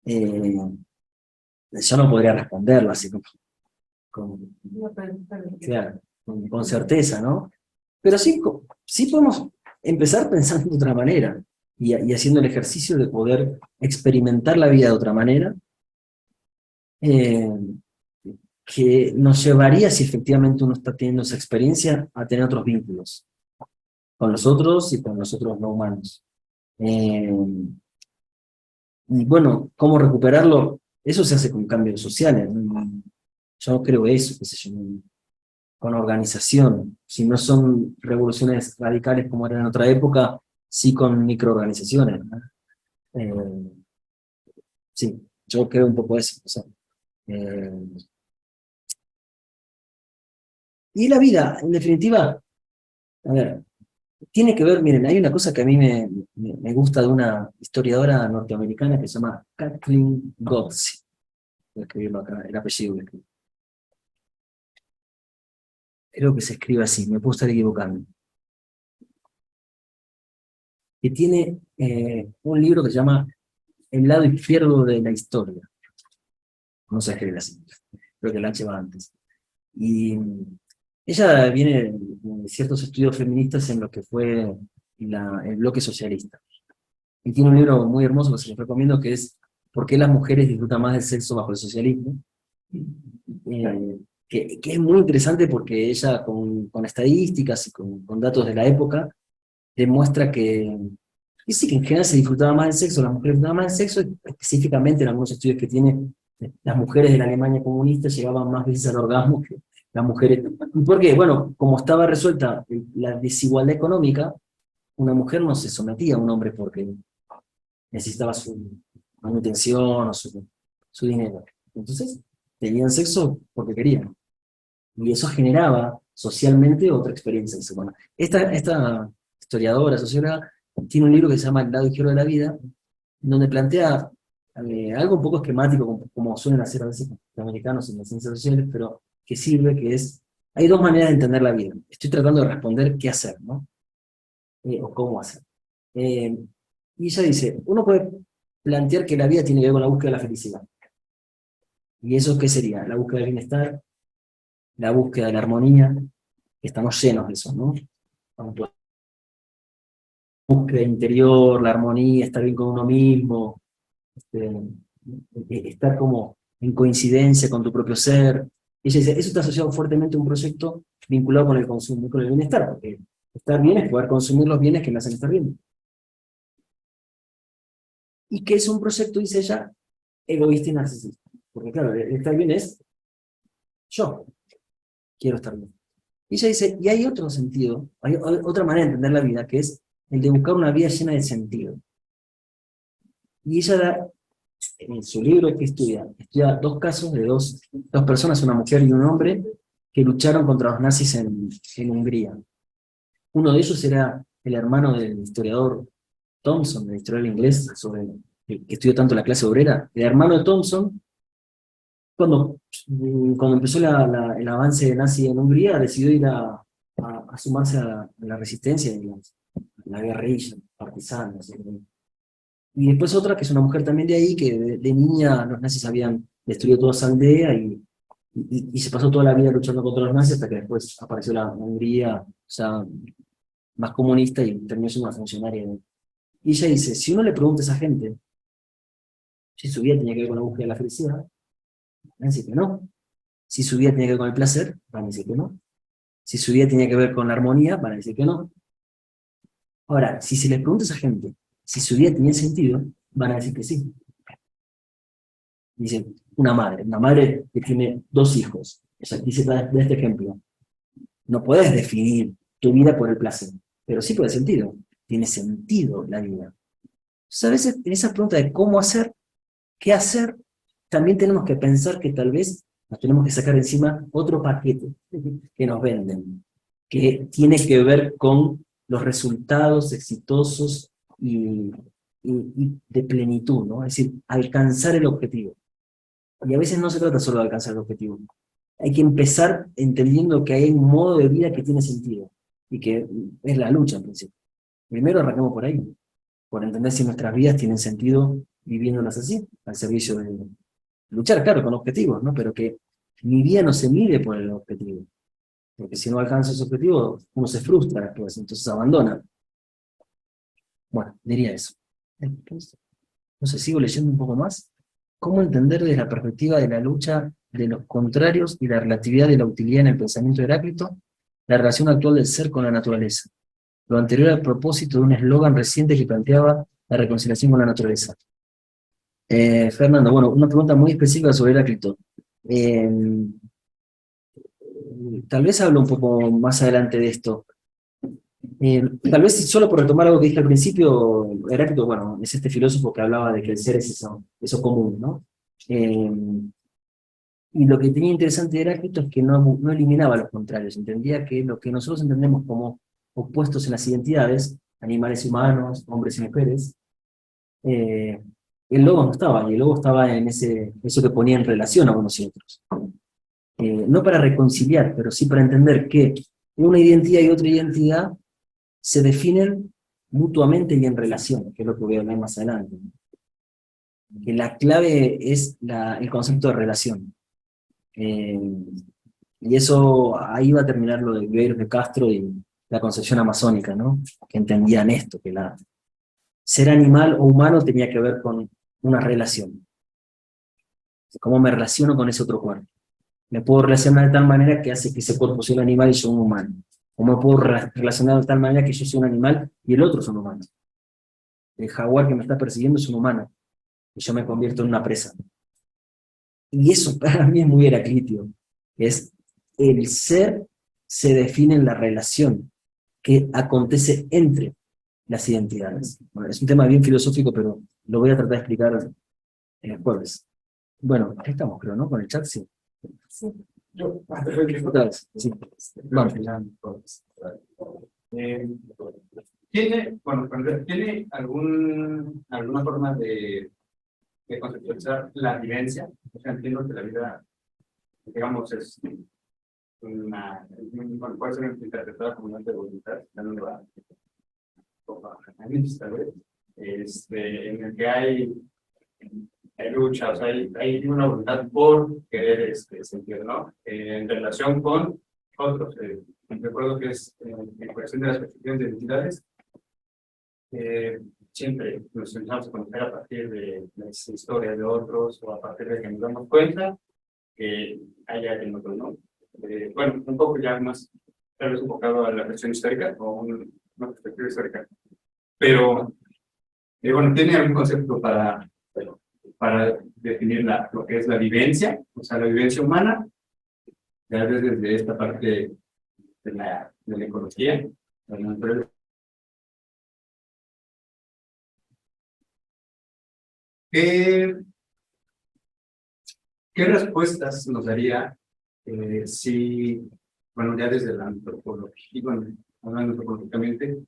Yo no podría responderlo así No, pero- claro, con certeza, ¿no? Pero sí, sí podemos empezar pensando de otra manera y haciendo el ejercicio de poder experimentar la vida de otra manera, eh, que nos llevaría, si efectivamente uno está teniendo esa experiencia, a tener otros vínculos con los otros y con los otros no humanos. Eh, y bueno, ¿cómo recuperarlo? Eso se hace con cambios sociales, ¿no? Yo no creo eso, qué sé yo, con organización. Si no son revoluciones radicales como eran en otra época, sí con microorganizaciones, ¿no? Eh, sí, yo creo un poco eso. O sea, eh, y la vida, en definitiva, a ver, tiene que ver, miren, hay una cosa que a mí me gusta de una historiadora norteamericana que se llama Kathleen Godsey. Voy a escribirlo acá, el apellido. Creo que se escribe así, me puedo estar equivocando. Que tiene un libro que se llama El lado izquierdo de la historia. No se escribe así, creo que el H va antes. Y ella viene de ciertos estudios feministas en lo que fue el bloque socialista. Y tiene un libro muy hermoso que se les recomiendo, que es ¿Por qué las mujeres disfrutan más del sexo bajo el socialismo? Que es muy interesante porque ella con estadísticas y con datos de la época demuestra que sí, que en general se disfrutaba más del sexo, las mujeres disfrutaban más del sexo, específicamente en algunos estudios que tiene, las mujeres de la Alemania comunista llegaban más veces al orgasmo que las mujeres. ¿Y por qué? Bueno, como estaba resuelta la desigualdad económica, una mujer no se sometía a un hombre porque necesitaba su manutención o su dinero. Entonces, tenían sexo porque querían. Y eso generaba socialmente otra experiencia. Bueno, esta historiadora, socióloga, tiene un libro que se llama El lado izquierdo de la vida, donde plantea algo un poco esquemático, como suelen hacer a veces los americanos en las ciencias sociales, pero que sirve, que es, hay dos maneras de entender la vida. Estoy tratando de responder qué hacer, ¿no? O cómo hacer. Y ella dice, uno puede plantear que la vida tiene que ver con la búsqueda de la felicidad. ¿Y eso qué sería? La búsqueda del bienestar, la búsqueda de la armonía, que estamos llenos de eso, ¿no? La búsqueda interior, la armonía, estar bien con uno mismo, estar como en coincidencia con tu propio ser. Y ella dice, eso está asociado fuertemente a un proyecto vinculado con el consumo y con el bienestar, porque estar bien es poder consumir los bienes que me hacen estar bien. Y que es un proyecto, dice ella, egoísta y narcisista. Porque claro, el estar bien es yo quiero estar bien. Y ella dice, y hay otro sentido, hay otra manera de entender la vida, que es el de buscar una vida llena de sentido. Y ella da, en su libro que estudia dos casos de dos personas, una mujer y un hombre, que lucharon contra los nazis en Hungría. Uno de ellos era el hermano del historiador Thompson, del historiador inglés, que estudió tanto la clase obrera. El hermano de Thompson, cuando empezó el avance nazi en Hungría, decidió ir a sumarse a la resistencia, digamos, a la guerrilla, partisanos. Y después otra, que es una mujer también de ahí, que de niña los nazis habían destruido toda esa aldea y se pasó toda la vida luchando contra los nazis hasta que después apareció la Hungría, o sea, más comunista y terminó siendo una funcionaria. Y ella dice, si uno le pregunta a esa gente si su vida tenía que ver con la búsqueda de la felicidad, van a decir que no. Si su vida tenía que ver con el placer, van a decir que no. Si su vida tenía que ver con la armonía, van a decir que no. Ahora, si se les pregunta a esa gente si su vida tenía sentido, van a decir que sí. Dice, una madre que tiene dos hijos. O sea, dice de este ejemplo, no puedes definir tu vida por el placer, pero sí por el sentido. Tiene sentido la vida. Entonces, a veces en esa pregunta de cómo hacer, qué hacer, también tenemos que pensar que tal vez nos tenemos que sacar encima otro paquete que nos venden, que tiene que ver con los resultados exitosos y de plenitud, ¿no? Es decir, alcanzar el objetivo. Y a veces no se trata solo de alcanzar el objetivo. Hay que empezar entendiendo que hay un modo de vida que tiene sentido, y que es la lucha en principio. Primero arrancamos por ahí, por entender si nuestras vidas tienen sentido viviéndolas así, al servicio de luchar, claro, con objetivos, ¿no? Pero que mi vida no se mide por el objetivo. Porque si no alcanza ese objetivo, uno se frustra después, entonces abandona. Bueno, diría eso. Entonces, no sé, sigo leyendo un poco más. ¿Cómo entender desde la perspectiva de la lucha de los contrarios y la relatividad de la utilidad en el pensamiento de Heráclito, la relación actual del ser con la naturaleza? Lo anterior al propósito de un eslogan reciente que planteaba la reconciliación con la naturaleza. Fernando, bueno, una pregunta muy específica sobre Heráclito. Tal vez hablo un poco más adelante de esto. Tal vez solo por retomar algo que dije al principio, Heráclito, bueno, es este filósofo que hablaba de que el ser es eso común, ¿no? Y lo que tenía interesante de Heráclito es que no eliminaba los contrarios, entendía que lo que nosotros entendemos como opuestos en las identidades, animales y humanos, hombres y mujeres, el logo no estaba, y el logo estaba en eso que ponía en relación a unos y otros. No para reconciliar, pero sí para entender que una identidad y otra identidad se definen mutuamente y en relación, que es lo que voy a hablar más adelante. Que la clave es el concepto de relación. Y eso, ahí va a terminar lo de Guerreros de Castro y la concepción amazónica, ¿no? Que entendían esto, que ser animal o humano tenía que ver con una relación. ¿Cómo me relaciono con ese otro cuerpo? Me puedo relacionar de tal manera que hace que ese cuerpo sea un animal y yo un humano. O me puedo relacionar de tal manera que yo sea un animal y el otro es un humano. El jaguar que me está persiguiendo es un humano y yo me convierto en una presa. Y eso para mí es muy heraclitio. Es el ser se define en la relación que acontece entre las identidades. Bueno, es un tema bien filosófico, pero lo voy a tratar de explicar el jueves. Bueno, ahí estamos, creo, ¿no? Con el chat, sí. Sí. Otra vez, sí. Vamos. ¿Tiene alguna forma de conceptualizar la vivencia? O sea, entiendo que la vida, digamos, es puede ser interpretada como una voluntad, dando a tal vez, en el que hay lucha, o sea, hay una voluntad por querer sentir, ¿no? En relación con otros, recuerdo que es en cuestión de las percepciones de identidades, siempre nos empezamos a conocer a partir de las historias de otros o a partir de que nos damos cuenta que hay alguien otro, ¿no? Bueno, un poco ya más, tal vez enfocado a la cuestión histórica o una perspectiva histórica, pero bueno, ¿tiene algún concepto para definir lo que es la vivencia, o sea, la vivencia humana, ya desde esta parte de la ecología, de la naturaleza? ¿Qué respuestas nos daría si, bueno, ya desde la antropología, bueno, hablando antropológicamente,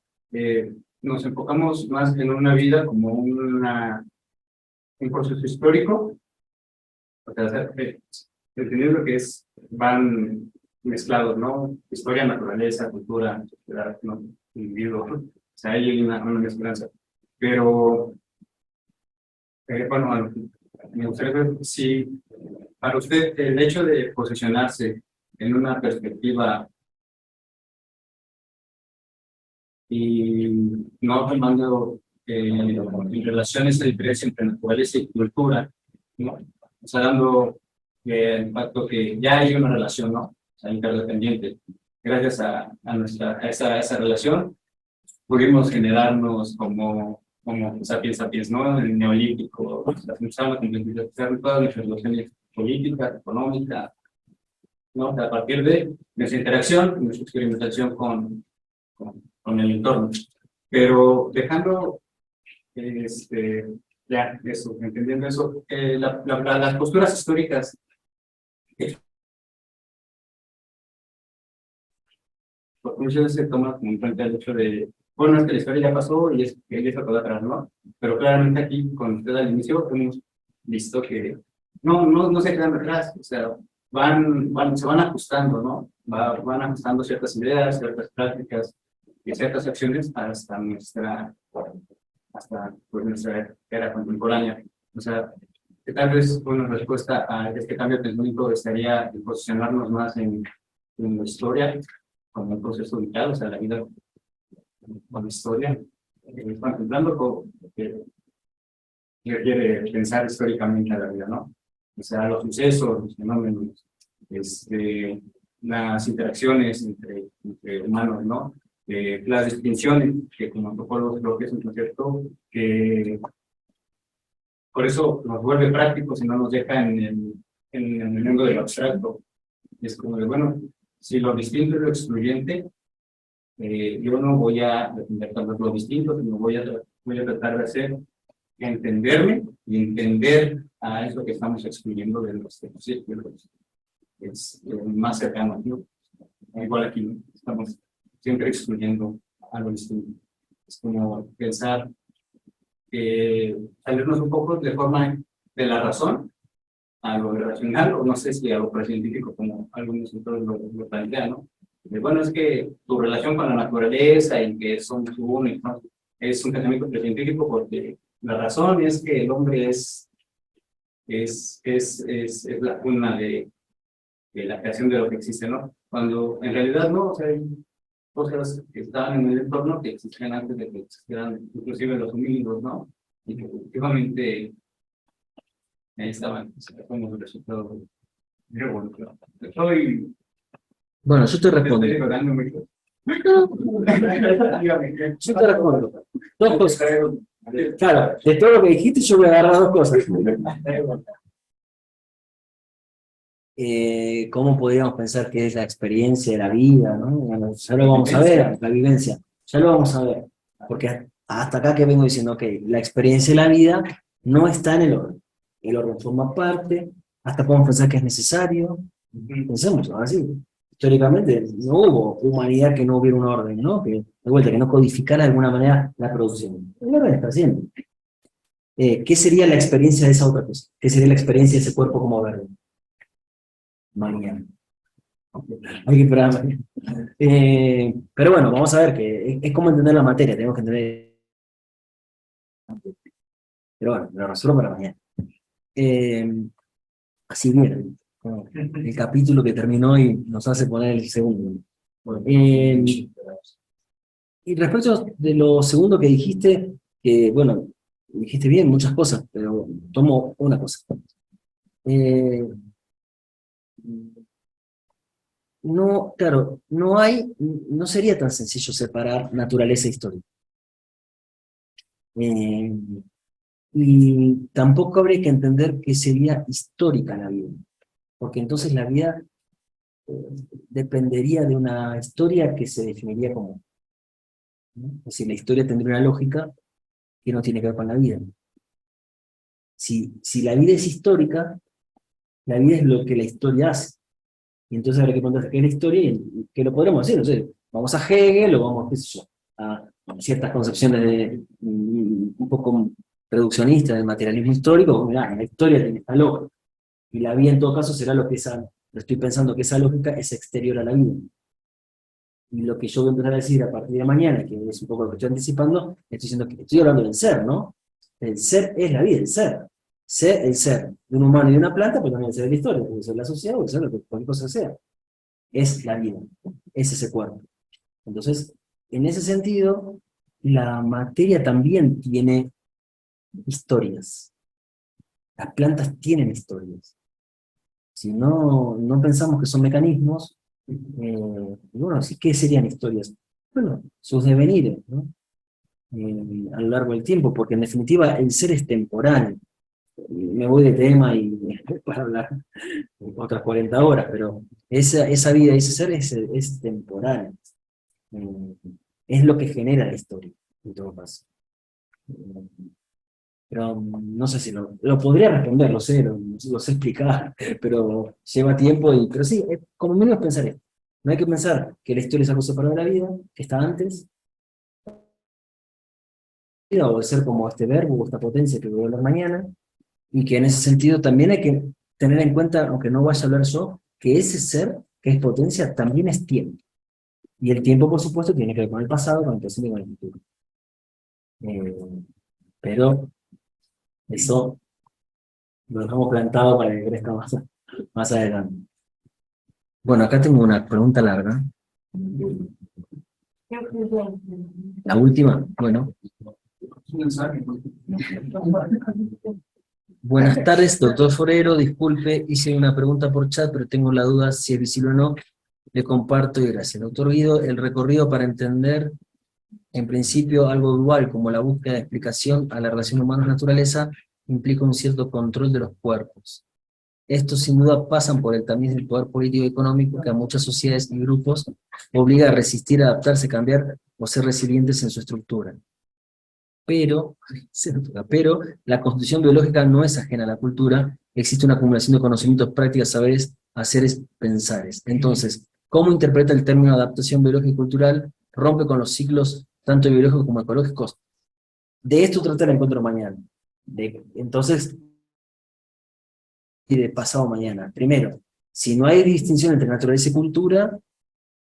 nos enfocamos más en una vida como un proceso histórico, o sea, entendiendo que van mezclados, ¿no? Historia, naturaleza, cultura, sociedad, ¿no? Individuo, ¿no? O sea, hay una mezclanza. Pero, bueno, me gustaría ver si para usted el hecho de posicionarse en una perspectiva y no tomando en relación a esa diferencia entre naturaleza y cultura, ¿no? O sea, dando el impacto que ya hay una relación, ¿no? O sea, interdependiente. Gracias a esa relación, pudimos generarnos como sapiens, ¿no? En el neolítico, usamos todas nuestras relaciones políticas, económicas, ¿no? A partir de nuestra interacción, nuestra experimentación con el entorno. Pero dejando, ya, eso, entendiendo eso, las posturas históricas, porque muchas veces se toma como en cuenta el hecho de, bueno, es que la historia ya pasó y es que eso quedó atrás, ¿no? Pero claramente aquí, con usted al inicio, hemos visto que no se quedan atrás, o sea, se van ajustando, ¿no? Van ajustando ciertas ideas, ciertas prácticas y ciertas acciones hasta pues, nuestra era contemporánea. O sea, que tal vez una respuesta a este cambio tecnológico estaría en posicionarnos más en la historia como un proceso vital, o sea, la vida con la historia, contemplando que requiere pensar históricamente a la vida, ¿no? O sea, los sucesos, los fenómenos, las interacciones entre humanos, ¿no? Las distinciones, que como antropólogos creo que es un concepto que por eso nos vuelve prácticos y no nos deja en el mundo de lo abstracto. Es como de, bueno, si lo distinto es lo excluyente, yo no voy a defender tanto lo distinto, sino voy a tratar de hacer entenderme y entender a eso que estamos excluyendo de los círculos más cercanos, ¿no? Igual aquí, ¿no? Estamos siempre excluyendo a lo distinto. Es como pensar salirnos un poco de forma de la razón a lo racional, o no sé si a lo precientífico, como algunos autores lo plantean, ¿no? Bueno, es que tu relación con la naturaleza y que somos únicos, ¿no? Es un pensamiento precientífico porque la razón es que el hombre es la cuna de la creación de lo que existe, ¿no? Cuando en realidad no, o sea, hay cosas que estaban en el entorno que existían antes de que existieran inclusive los homínidos, ¿no? Y que efectivamente ahí estaban, como el resultado de evolución. Bueno, yo te respondo. Estoy recordando mucho. Yo te respondo. Dos cosas. Claro, de todo lo que dijiste yo voy a agarrar dos cosas. ¿Cómo podríamos pensar que es la experiencia de la vida, ¿no? Bueno, ya lo vamos a ver, la vivencia, ya lo vamos a ver. Porque hasta acá que vengo diciendo, ok, la experiencia de la vida no está en el orden forma parte, hasta podemos pensar que es necesario, pensemos así. Históricamente no hubo humanidad que no hubiera un orden, ¿no? Que, de vuelta, que no codificara de alguna manera la producción. El orden está siempre. ¿Qué sería la experiencia de esa otra cosa? ¿Qué sería la experiencia de ese cuerpo como verde? Mañana. Hay que esperar mañana. Pero bueno, vamos a ver que es como entender la materia, tenemos que entender Pero bueno, lo resuelvo para mañana. Así bien, como el capítulo que terminó y nos hace poner el segundo. Y respecto de lo segundo que dijiste, que bueno, dijiste bien muchas cosas, pero tomo una cosa. No, claro, no sería tan sencillo separar naturaleza e historia. Eh, y tampoco habría que entender que sería histórica la vida, porque entonces la vida dependería de una historia que se definiría como, ¿no? Es decir, la historia tendría una lógica que no tiene que ver con la vida. Si la vida es histórica, la vida es lo que la historia hace. Y entonces habrá que preguntarse qué es la historia y qué lo podremos decir. No sé, vamos a Hegel o vamos, qué sé yo, a ciertas concepciones un poco reduccionistas del materialismo histórico. Mirá, la historia tiene esta lógica. Y la vida en todo caso será lo estoy pensando que esa lógica es exterior a la vida. Y lo que yo voy a empezar a decir a partir de mañana, que es un poco lo que estoy anticipando, estoy hablando del ser, ¿no? El ser es la vida, el ser. El ser de un humano y de una planta, pero también el ser de la historia, puede ser la sociedad, puede ser lo que cualquier cosa sea. Es la vida, es ese cuerpo. Entonces, en ese sentido, la materia también tiene historias. Las plantas tienen historias. Si no pensamos que son mecanismos, bueno, sí, ¿qué serían historias? Bueno, sus devenires, ¿no? A lo largo del tiempo, porque en definitiva el ser es temporal. Me voy de tema y para hablar otras 40 horas, pero esa vida, ese ser es temporal. Eh, es lo que genera la historia, en todo caso. Pero no sé si lo podría responder, lo sé explicar, pero lleva tiempo, pero sí, como menos pensar esto. No hay que pensar que la historia es algo separado de la vida, que está antes, o de ser como este verbo o esta potencia que voy a hablar mañana, y que en ese sentido también hay que tener en cuenta, aunque no vaya a hablar yo, que ese ser, que es potencia, también es tiempo. Y el tiempo, por supuesto, tiene que ver con el pasado, con el presente y con el futuro. Pero eso lo dejamos plantado para que crezca más adelante. Bueno, acá tengo una pregunta larga. La última, bueno. Buenas tardes, doctor Forero. Disculpe, hice una pregunta por chat, pero tengo la duda si es visible o no. Le comparto y gracias. Doctor Guido, el recorrido para entender, en principio, algo dual, como la búsqueda de explicación a la relación humano-naturaleza, implica un cierto control de los cuerpos. Estos sin duda pasan por el tamiz del poder político y económico que a muchas sociedades y grupos obliga a resistir, adaptarse, cambiar o ser resilientes en su estructura. Pero la constitución biológica no es ajena a la cultura, existe una acumulación de conocimientos, prácticas, saberes, haceres, pensares. Entonces, ¿cómo interpreta el término adaptación biológica y cultural? Rompe con los ciclos tanto biológicos como ecológicos. De esto trata el encuentro mañana. Entonces, y de pasado mañana. Primero, si no hay distinción entre naturaleza y cultura,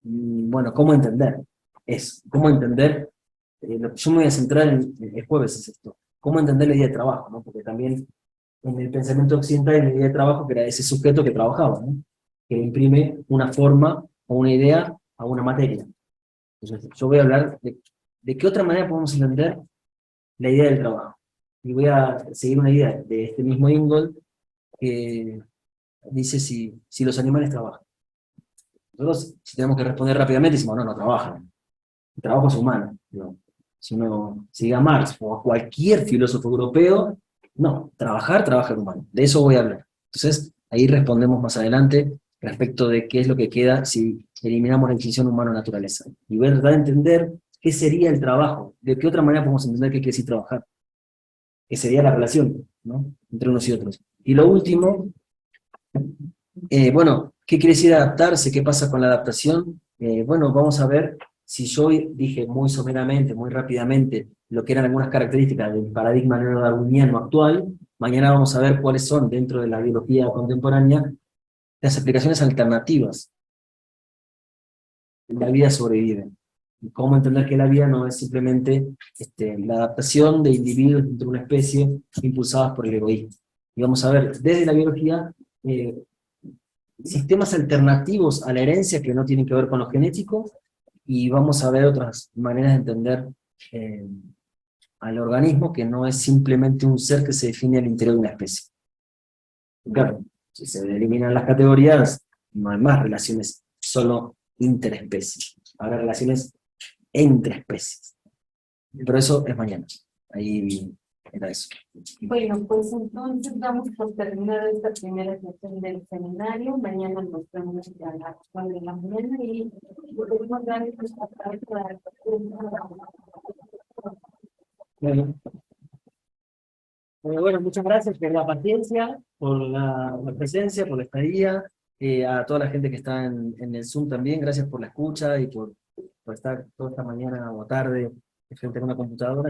bueno, ¿cómo entender? ¿Cómo entender? Yo me voy a centrar el jueves es esto. ¿Cómo entender la idea de trabajo? ¿No? Porque también en el pensamiento occidental hay una idea de trabajo que era ese sujeto que trabajaba, ¿no? Que le imprime una forma o una idea a una materia. Entonces, yo voy a hablar de qué otra manera podemos entender la idea del trabajo. Y voy a seguir una idea de este mismo Ingold, que dice si los animales trabajan. Nosotros, si tenemos que responder rápidamente, decimos, no trabajan. El trabajo es humano. ¿No? Si uno sigue a Marx o a cualquier filósofo europeo, no, trabaja el humano. De eso voy a hablar. Entonces, ahí respondemos más adelante respecto de qué es lo que queda si eliminamos la distinción humano-naturaleza. Y voy a tratar de entender qué sería el trabajo, de qué otra manera podemos entender qué quiere decir trabajar, que sería la relación, ¿no? Entre unos y otros. Y lo último, bueno, ¿qué quiere decir adaptarse? ¿Qué pasa con la adaptación? Bueno, vamos a ver si yo dije muy someramente, muy rápidamente, lo que eran algunas características del paradigma neodarwiniano actual. Mañana vamos a ver cuáles son, dentro de la biología contemporánea, las aplicaciones alternativas. La vida sobrevive. y cómo entender que la vida no es simplemente la adaptación de individuos dentro de una especie impulsadas por el egoísmo. Y vamos a ver desde la biología sistemas alternativos a la herencia que no tienen que ver con lo genético, y vamos a ver otras maneras de entender al organismo, que no es simplemente un ser que se define al interior de una especie. Claro, si se eliminan las categorías, no hay más relaciones solo interespecies, habrá relaciones entre especies. Pero eso es mañana. Ahí era eso. Bueno, pues entonces damos por terminada esta primera sesión del seminario. Mañana nos vemos a las 9 de la mañana y podemos dar esta tarde para... Bueno, muchas gracias por la paciencia, por la presencia, por la estadía, a toda la gente que está en el Zoom también, gracias por la escucha y por estar toda esta mañana o tarde frente a una computadora.